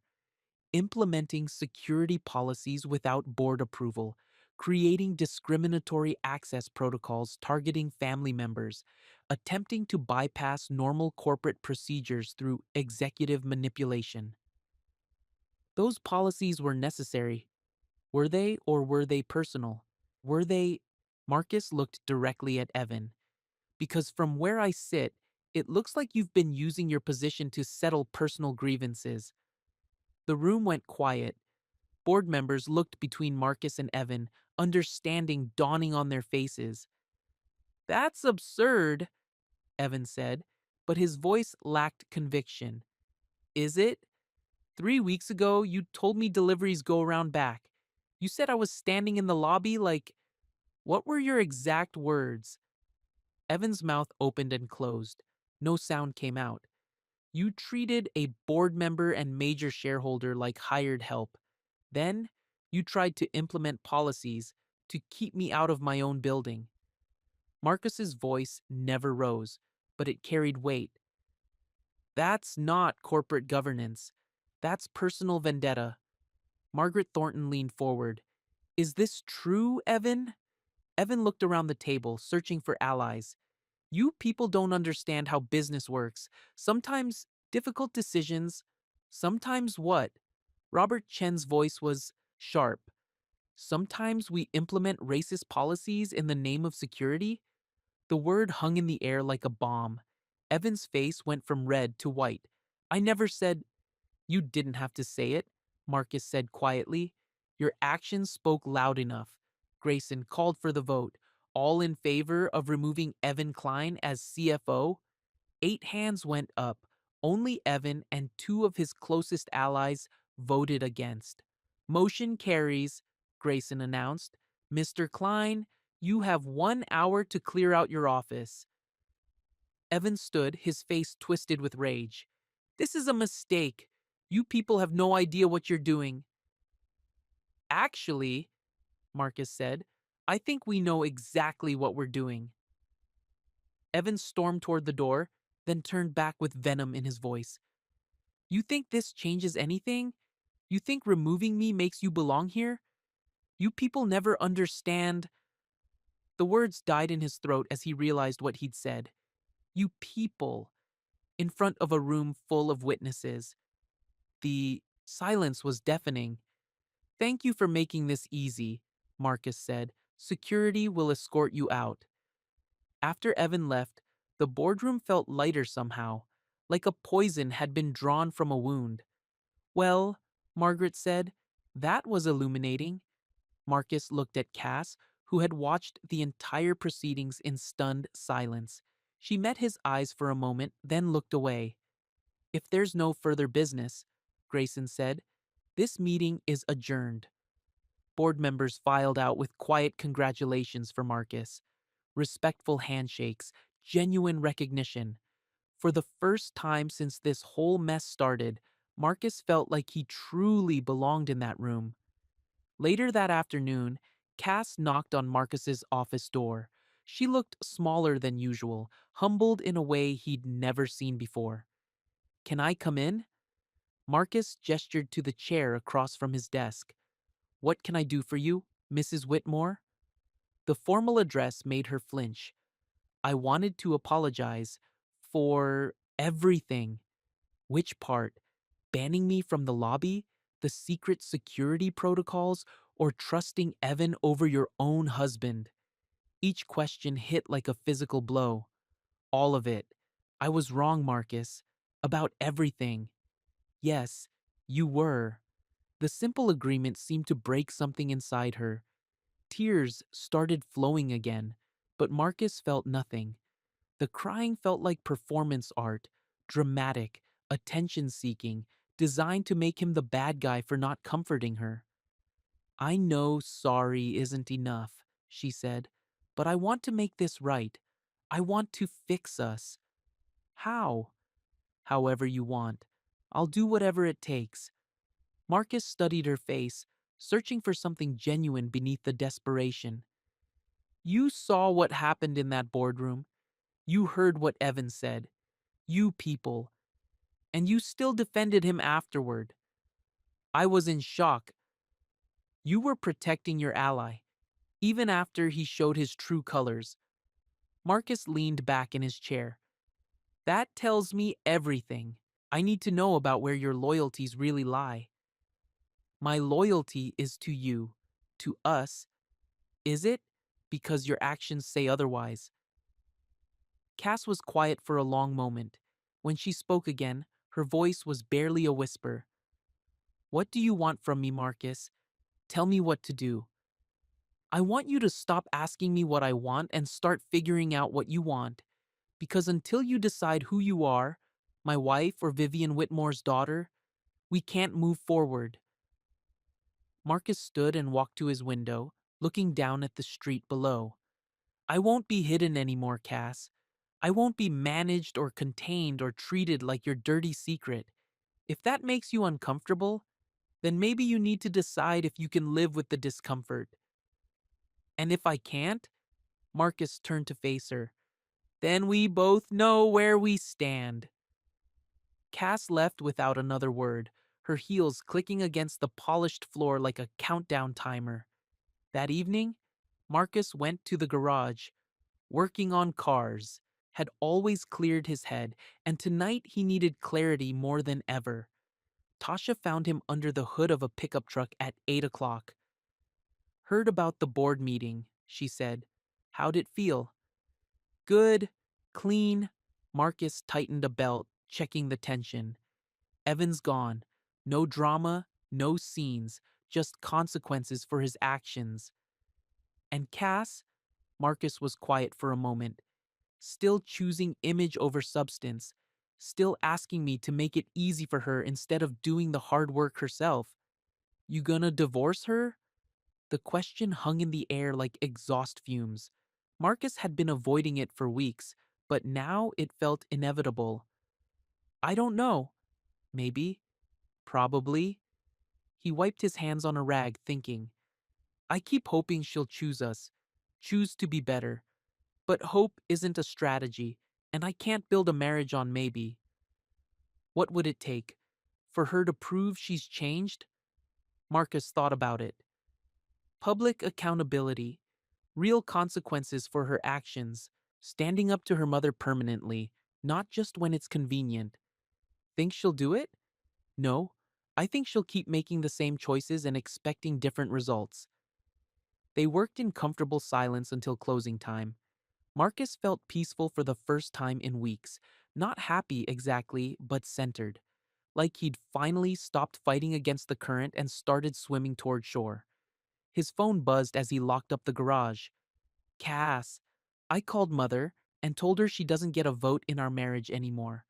Implementing security policies without board approval, creating discriminatory access protocols targeting family members, attempting to bypass normal corporate procedures through executive manipulation. Those policies were necessary. Were they, or were they personal? Were they? Marcus looked directly at Evan. Because from where I sit, it looks like you've been using your position to settle personal grievances. The room went quiet. Board members looked between Marcus and Evan, understanding dawning on their faces. That's absurd, Evan said, but his voice lacked conviction. Is it? 3 weeks ago, you told me deliveries go around back. You said I was standing in the lobby like, what were your exact words? Evan's mouth opened and closed. No sound came out. You treated a board member and major shareholder like hired help. Then, you tried to implement policies to keep me out of my own building. Marcus's voice never rose, but it carried weight. That's not corporate governance. That's personal vendetta. Margaret Thornton leaned forward. Is this true, Evan? Evan looked around the table, searching for allies. You people don't understand how business works. Sometimes difficult decisions. Sometimes what? Robert Chen's voice was sharp. Sometimes we implement racist policies in the name of security. The word hung in the air like a bomb. Evan's face went from red to white. I never said, you didn't have to say it, Marcus said quietly. Your actions spoke loud enough. Grayson called for the vote. All in favor of removing Evan Klein as CFO? 8 hands went up. Only Evan and 2 of his closest allies voted against. Motion carries, Grayson announced. Mr. Klein, you have 1 hour to clear out your office. Evan stood, his face twisted with rage. This is a mistake. You people have no idea what you're doing. Actually, Marcus said, I think we know exactly what we're doing. Evan stormed toward the door, then turned back with venom in his voice. You think this changes anything? You think removing me makes you belong here? You people never understand. The words died in his throat as he realized what he'd said. You people, in front of a room full of witnesses. The silence was deafening. Thank you for making this easy, Marcus said. Security will escort you out. After Evan left, the boardroom felt lighter somehow, like a poison had been drawn from a wound. Well, Margaret said, that was illuminating. Marcus looked at Cass, who had watched the entire proceedings in stunned silence. She met his eyes for a moment, then looked away. If there's no further business, Grayson said, this meeting is adjourned. Board members filed out with quiet congratulations for Marcus. Respectful handshakes, genuine recognition. For the first time since this whole mess started, Marcus felt like he truly belonged in that room. Later that afternoon, Cass knocked on Marcus's office door. She looked smaller than usual, humbled in a way he'd never seen before. Can I come in? Marcus gestured to the chair across from his desk. What can I do for you, Mrs. Whitmore? The formal address made her flinch. I wanted to apologize for everything. Which part? Banning me from the lobby? The secret security protocols? Or trusting Evan over your own husband? Each question hit like a physical blow. All of it. I was wrong, Marcus. About everything. Yes, you were. The simple agreement seemed to break something inside her. Tears started flowing again, but Marcus felt nothing. The crying felt like performance art, dramatic, attention-seeking, designed to make him the bad guy for not comforting her. I know sorry isn't enough, she said, but I want to make this right. I want to fix us. How? However you want. I'll do whatever it takes. Marcus studied her face, searching for something genuine beneath the desperation. You saw what happened in that boardroom. You heard what Evan said. You people. And you still defended him afterward. I was in shock. You were protecting your ally, even after he showed his true colors. Marcus leaned back in his chair. That tells me everything. I need to know about where your loyalties really lie. My loyalty is to you, to us. Is it? Because your actions say otherwise. Cass was quiet for a long moment. When she spoke again, her voice was barely a whisper. What do you want from me, Marcus? Tell me what to do. I want you to stop asking me what I want and start figuring out what you want. Because until you decide who you are, my wife or Vivian Whitmore's daughter, We can't move forward. Marcus stood and walked to his window, looking down at the street below. I won't be hidden anymore, Cass. I won't be managed or contained or treated like your dirty secret. If that makes you uncomfortable, then maybe you need to decide if you can live with the discomfort. And if I can't, Marcus turned to face her, then we both know where we stand. Cass left without another word, her heels clicking against the polished floor like a countdown timer. That evening, Marcus went to the garage. Working on cars had always cleared his head, and tonight he needed clarity more than ever. Tasha found him under the hood of a pickup truck at 8 o'clock. Heard about the board meeting, she said. How'd it feel? Good, clean. Marcus tightened a belt, checking the tension. Evan's gone. No drama, no scenes, just consequences for his actions. And Cass? Marcus was quiet for a moment, still choosing image over substance, still asking me to make it easy for her instead of doing the hard work herself. You gonna divorce her? The question hung in the air like exhaust fumes. Marcus had been avoiding it for weeks, but now it felt inevitable. I don't know. Maybe. Probably. He wiped his hands on a rag, thinking. I keep hoping she'll choose us, choose to be better. But hope isn't a strategy, and I can't build a marriage on maybe. What would it take? For her to prove she's changed? Marcus thought about it. Public accountability, real consequences for her actions, standing up to her mother permanently, not just when it's convenient. Think she'll do it? No. I think she'll keep making the same choices and expecting different results. They worked in comfortable silence until closing time. Marcus felt peaceful for the first time in weeks. Not happy exactly, but centered. Like he'd finally stopped fighting against the current and started swimming toward shore. His phone buzzed as he locked up the garage. Cass. I called Mother and told her she doesn't get a vote in our marriage anymore.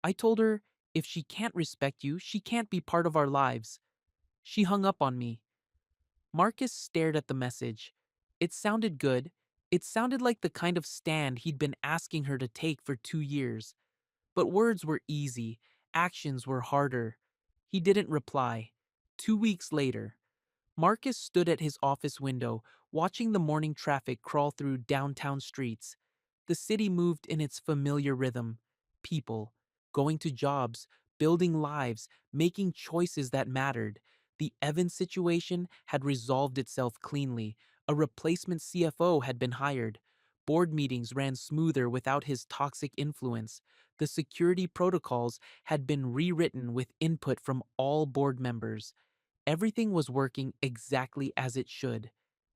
I told her if she can't respect you, she can't be part of our lives. She hung up on me. Marcus stared at the message. It sounded good. It sounded like the kind of stand he'd been asking her to take for 2 years. But words were easy, actions were harder. He didn't reply. 2 weeks later, Marcus stood at his office window, watching the morning traffic crawl through downtown streets. The city moved in its familiar rhythm. People, going to jobs, building lives, making choices that mattered. The Evans situation had resolved itself cleanly. A replacement CFO had been hired. Board meetings ran smoother without his toxic influence. The security protocols had been rewritten with input from all board members. Everything was working exactly as it should,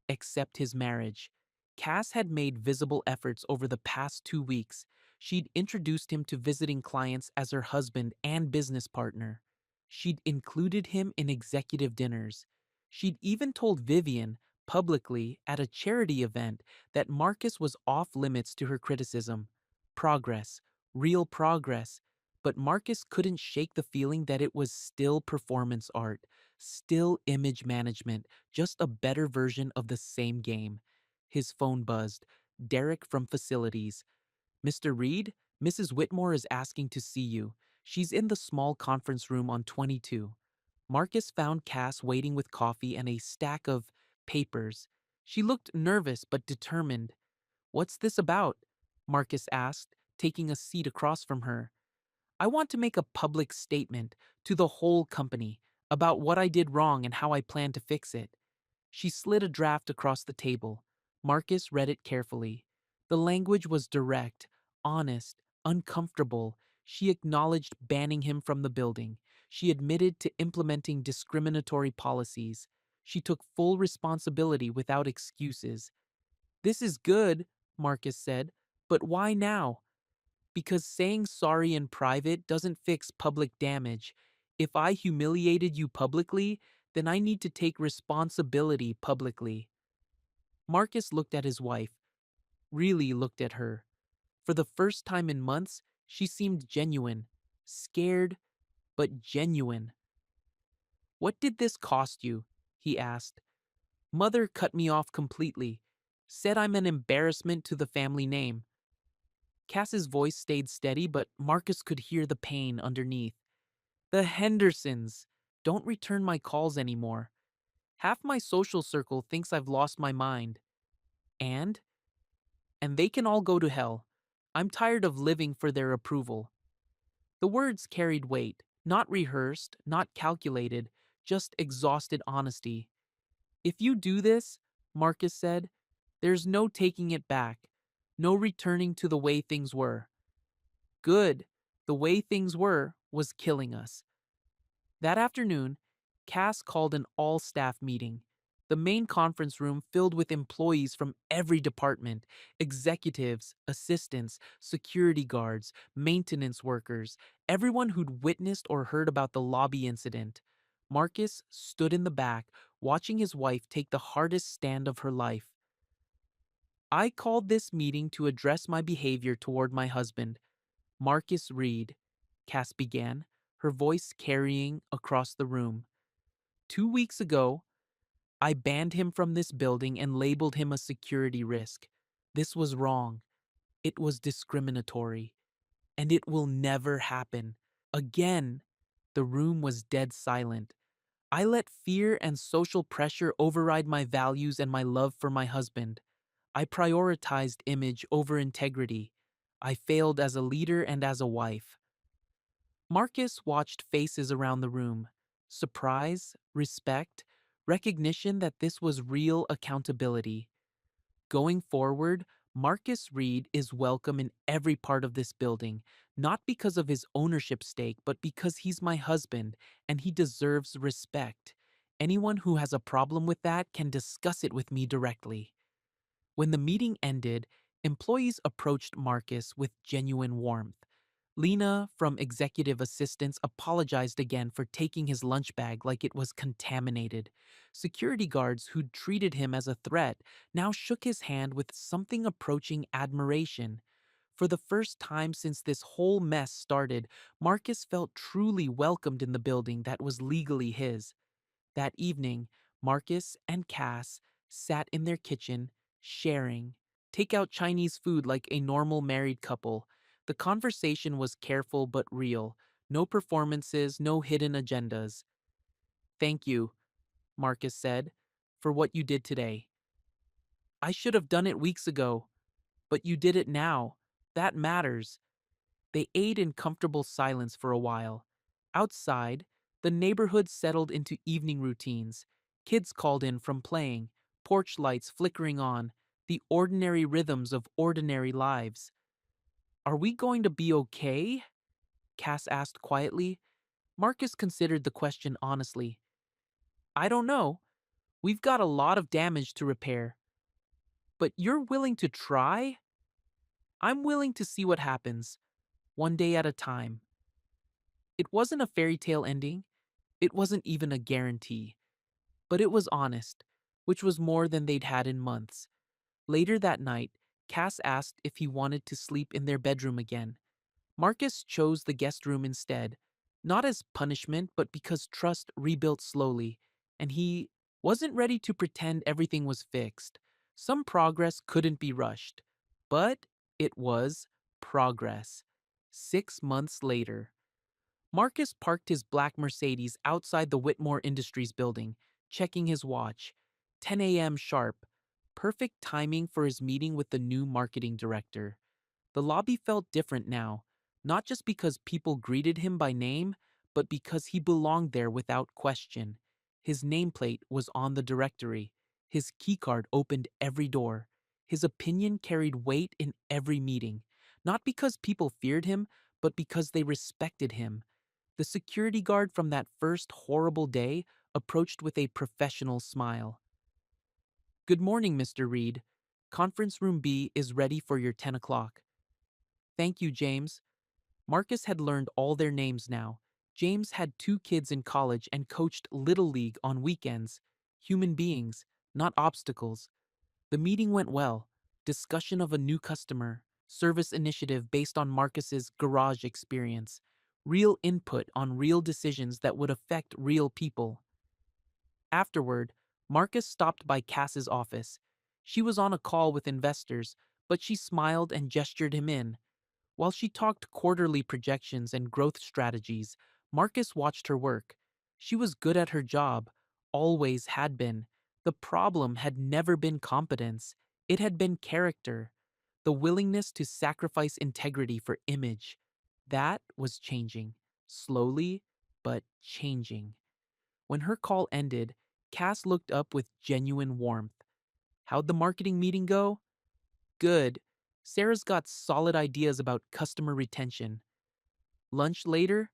except his marriage. Cass had made visible efforts over the past 2 weeks. She'd introduced him to visiting clients as her husband and business partner. She'd included him in executive dinners. She'd even told Vivian, publicly, at a charity event, that Marcus was off limits to her criticism. Progress, real progress. But Marcus couldn't shake the feeling that it was still performance art, still image management, just a better version of the same game. His phone buzzed. Derek from facilities. Mr. Reed, Mrs. Whitmore is asking to see you. She's in the small conference room on 22. Marcus found Cass waiting with coffee and a stack of papers. She looked nervous but determined. What's this about? Marcus asked, taking a seat across from her. I want to make a public statement to the whole company about what I did wrong and how I plan to fix it. She slid a draft across the table. Marcus read it carefully. The language was direct, honest, uncomfortable. She acknowledged banning him from the building. She admitted to implementing discriminatory policies. She took full responsibility without excuses. This is good, Marcus said, but why now? Because saying sorry in private doesn't fix public damage. If I humiliated you publicly, then I need to take responsibility publicly. Marcus looked at his wife, really looked at her. For the first time in months, she seemed genuine, scared, but genuine. "What did this cost you?" he asked. "Mother cut me off completely. Said I'm an embarrassment to the family name." Cass's voice stayed steady, but Marcus could hear the pain underneath. "The Hendersons don't return my calls anymore. Half my social circle thinks I've lost my mind. And? And they can all go to hell. I'm tired of living for their approval." The words carried weight, not rehearsed, not calculated, just exhausted honesty. "If you do this," Marcus said, "there's no taking it back, no returning to the way things were." Good. The way things were was killing us. That afternoon, Cass called an all-staff meeting. The main conference room filled with employees from every department: executives, assistants, security guards, maintenance workers, everyone who'd witnessed or heard about the lobby incident. Marcus stood in the back, watching his wife take the hardest stand of her life. "I called this meeting to address my behavior toward my husband, Marcus Reed," Cass began, her voice carrying across the room. "2 weeks ago, I banned him from this building and labeled him a security risk. This was wrong. It was discriminatory. And it will never happen again." The room was dead silent. "I let fear and social pressure override my values and my love for my husband. I prioritized image over integrity. I failed as a leader and as a wife." Marcus watched faces around the room: surprise, respect, recognition that this was real accountability. Going forward, Marcus Reed is welcome in every part of this building, not because of his ownership stake, but because he's my husband and he deserves respect. Anyone who has a problem with that can discuss it with me directly. When the meeting ended, employees approached Marcus with genuine warmth. Lena, from executive assistants, apologized again for taking his lunch bag like it was contaminated. Security guards who'd treated him as a threat now shook his hand with something approaching admiration. For the first time since this whole mess started, Marcus felt truly welcomed in the building that was legally his. That evening, Marcus and Cass sat in their kitchen, sharing. Take out Chinese food like a normal married couple. The conversation was careful but real. No performances, no hidden agendas. "Thank you," Marcus said, "for what you did today. I should have done it weeks ago, but you did it now. That matters." They ate in comfortable silence for a while. Outside, the neighborhood settled into evening routines. Kids called in from playing, porch lights flickering on, the ordinary rhythms of ordinary lives. "Are we going to be okay?" Cass asked quietly. Marcus considered the question honestly. "I don't know. We've got a lot of damage to repair. But you're willing to try?" "I'm willing to see what happens, one day at a time." It wasn't a fairy tale ending. It wasn't even a guarantee. But it was honest, which was more than they'd had in months. Later that night, Cass asked if he wanted to sleep in their bedroom again. Marcus chose the guest room instead, not as punishment, but because trust rebuilt slowly, and he wasn't ready to pretend everything was fixed. Some progress couldn't be rushed, but it was progress. 6 months later, Marcus parked his black Mercedes outside the Whitmore Industries building, checking his watch. 10 a.m. sharp. Perfect timing for his meeting with the new marketing director. The lobby felt different now, not just because people greeted him by name, but because he belonged there without question. His nameplate was on the directory. His keycard opened every door. His opinion carried weight in every meeting, not because people feared him, but because they respected him. The security guard from that first horrible day approached with a professional smile. "Good morning, Mr. Reed. Conference room B is ready for your 10 o'clock. "Thank you, James." Marcus had learned all their names now. James had 2 kids in college and coached Little League on weekends. Human beings, not obstacles. The meeting went well. Discussion of a new customer, service initiative based on Marcus's garage experience, real input on real decisions that would affect real people. Afterward, Marcus stopped by Cass's office. She was on a call with investors, but she smiled and gestured him in. While she talked quarterly projections and growth strategies, Marcus watched her work. She was good at her job, always had been. The problem had never been competence, it had been character. The willingness to sacrifice integrity for image. That was changing. Slowly, but changing. When her call ended, Cass looked up with genuine warmth. How'd the marketing meeting go? Good. Sarah's got solid ideas about customer retention. Lunch later?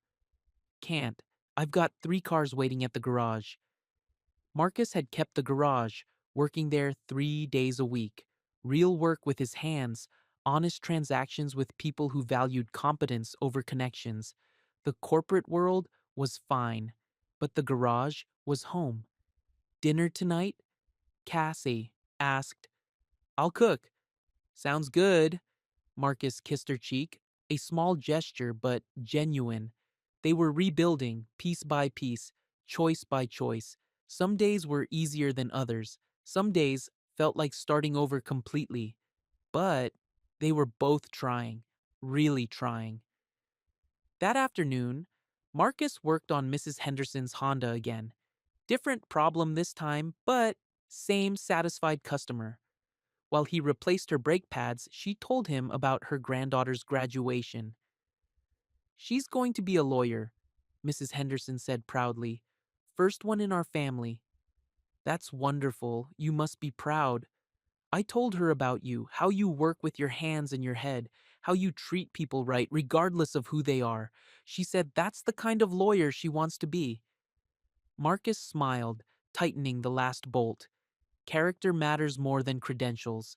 Can't. I've got 3 cars waiting at the garage. Marcus had kept the garage, working there 3 days a week. Real work with his hands, honest transactions with people who valued competence over connections. The corporate world was fine, but the garage was home. Dinner tonight? Cassie asked. I'll cook. Sounds good. Marcus kissed her cheek, a small gesture but genuine. They were rebuilding, piece by piece, choice by choice. Some days were easier than others. Some days felt like starting over completely. But they were both trying, really trying. That afternoon, Marcus worked on Mrs. Henderson's Honda again. Different problem this time, but same satisfied customer. While he replaced her brake pads, she told him about her granddaughter's graduation. She's going to be a lawyer, Mrs. Henderson said proudly. First one in our family. That's wonderful. You must be proud. I told her about you, how you work with your hands and your head, how you treat people right regardless of who they are. She said that's the kind of lawyer she wants to be. Marcus smiled, tightening the last bolt. Character matters more than credentials.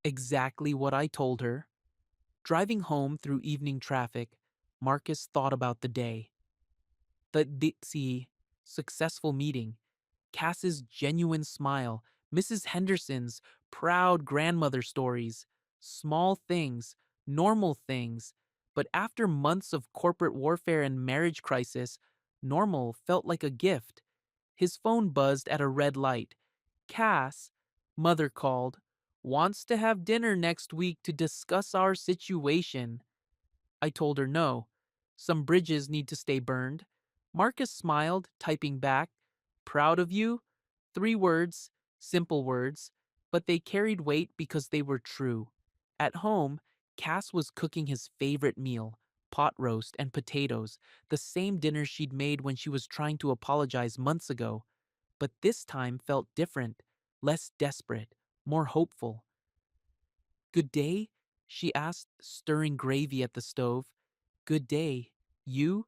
Exactly what I told her. Driving home through evening traffic, Marcus thought about the day. The ditzy, successful meeting, Cass's genuine smile, Mrs. Henderson's proud grandmother stories, small things, normal things. But after months of corporate warfare and marriage crisis, normal felt like a gift. His phone buzzed at a red light. Cass, mother called, wants to have dinner next week to discuss our situation. I told her no. Some bridges need to stay burned. Marcus smiled, typing back, proud of you? 3 words, simple words, but they carried weight because they were true. At home, Cass was cooking his favorite meal, pot roast and potatoes, the same dinner she'd made when she was trying to apologize months ago. But this time felt different, less desperate, more hopeful. Good day? She asked, stirring gravy at the stove. Good day. You?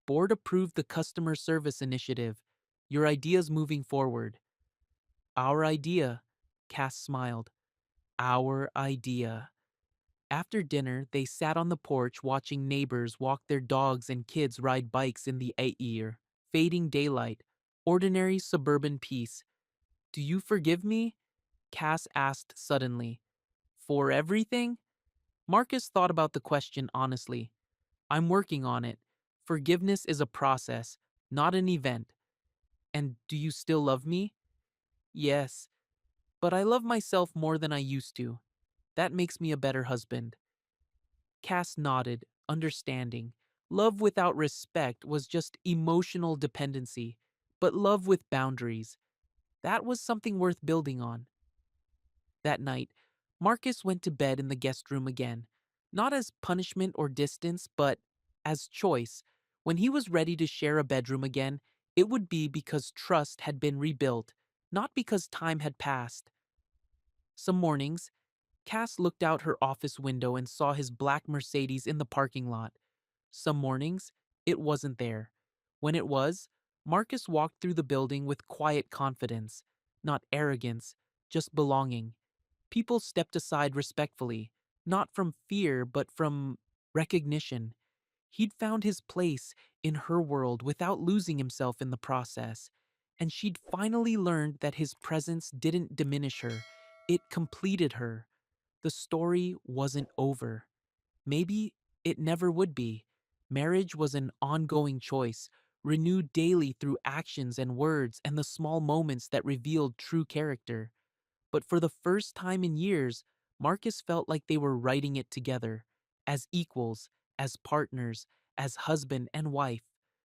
Board approved the customer service initiative. Your idea's moving forward. Our idea, Cass smiled. Our idea. After dinner, they sat on the porch watching neighbors walk their dogs and kids ride bikes in the air. Fading daylight. Ordinary suburban peace. Do you forgive me? Cass asked suddenly. For everything? Marcus thought about the question honestly. I'm working on it. Forgiveness is a process, not an event. And do you still love me? Yes, but I love myself more than I used to. That makes me a better husband. Cass nodded, understanding. Love without respect was just emotional dependency, but love with boundaries. That was something worth building on. That night, Marcus went to bed in the guest room again, not as punishment or distance, but as choice. When he was ready to share a bedroom again, it would be because trust had been rebuilt, not because time had passed. Some mornings, Cass looked out her office window and saw his black Mercedes in the parking lot. Some mornings, it wasn't there. When it was, Marcus walked through the building with quiet confidence, not arrogance, just belonging. People stepped aside respectfully, not from fear, but from recognition. He'd found his place in her world without losing himself in the process, and she'd finally learned that his presence didn't diminish her, it completed her. The story wasn't over. Maybe it never would be. Marriage was an ongoing choice, renewed daily through actions and words and the small moments that revealed true character. But for the first time in years, Marcus felt like they were writing it together, as equals, as partners, as husband and wife.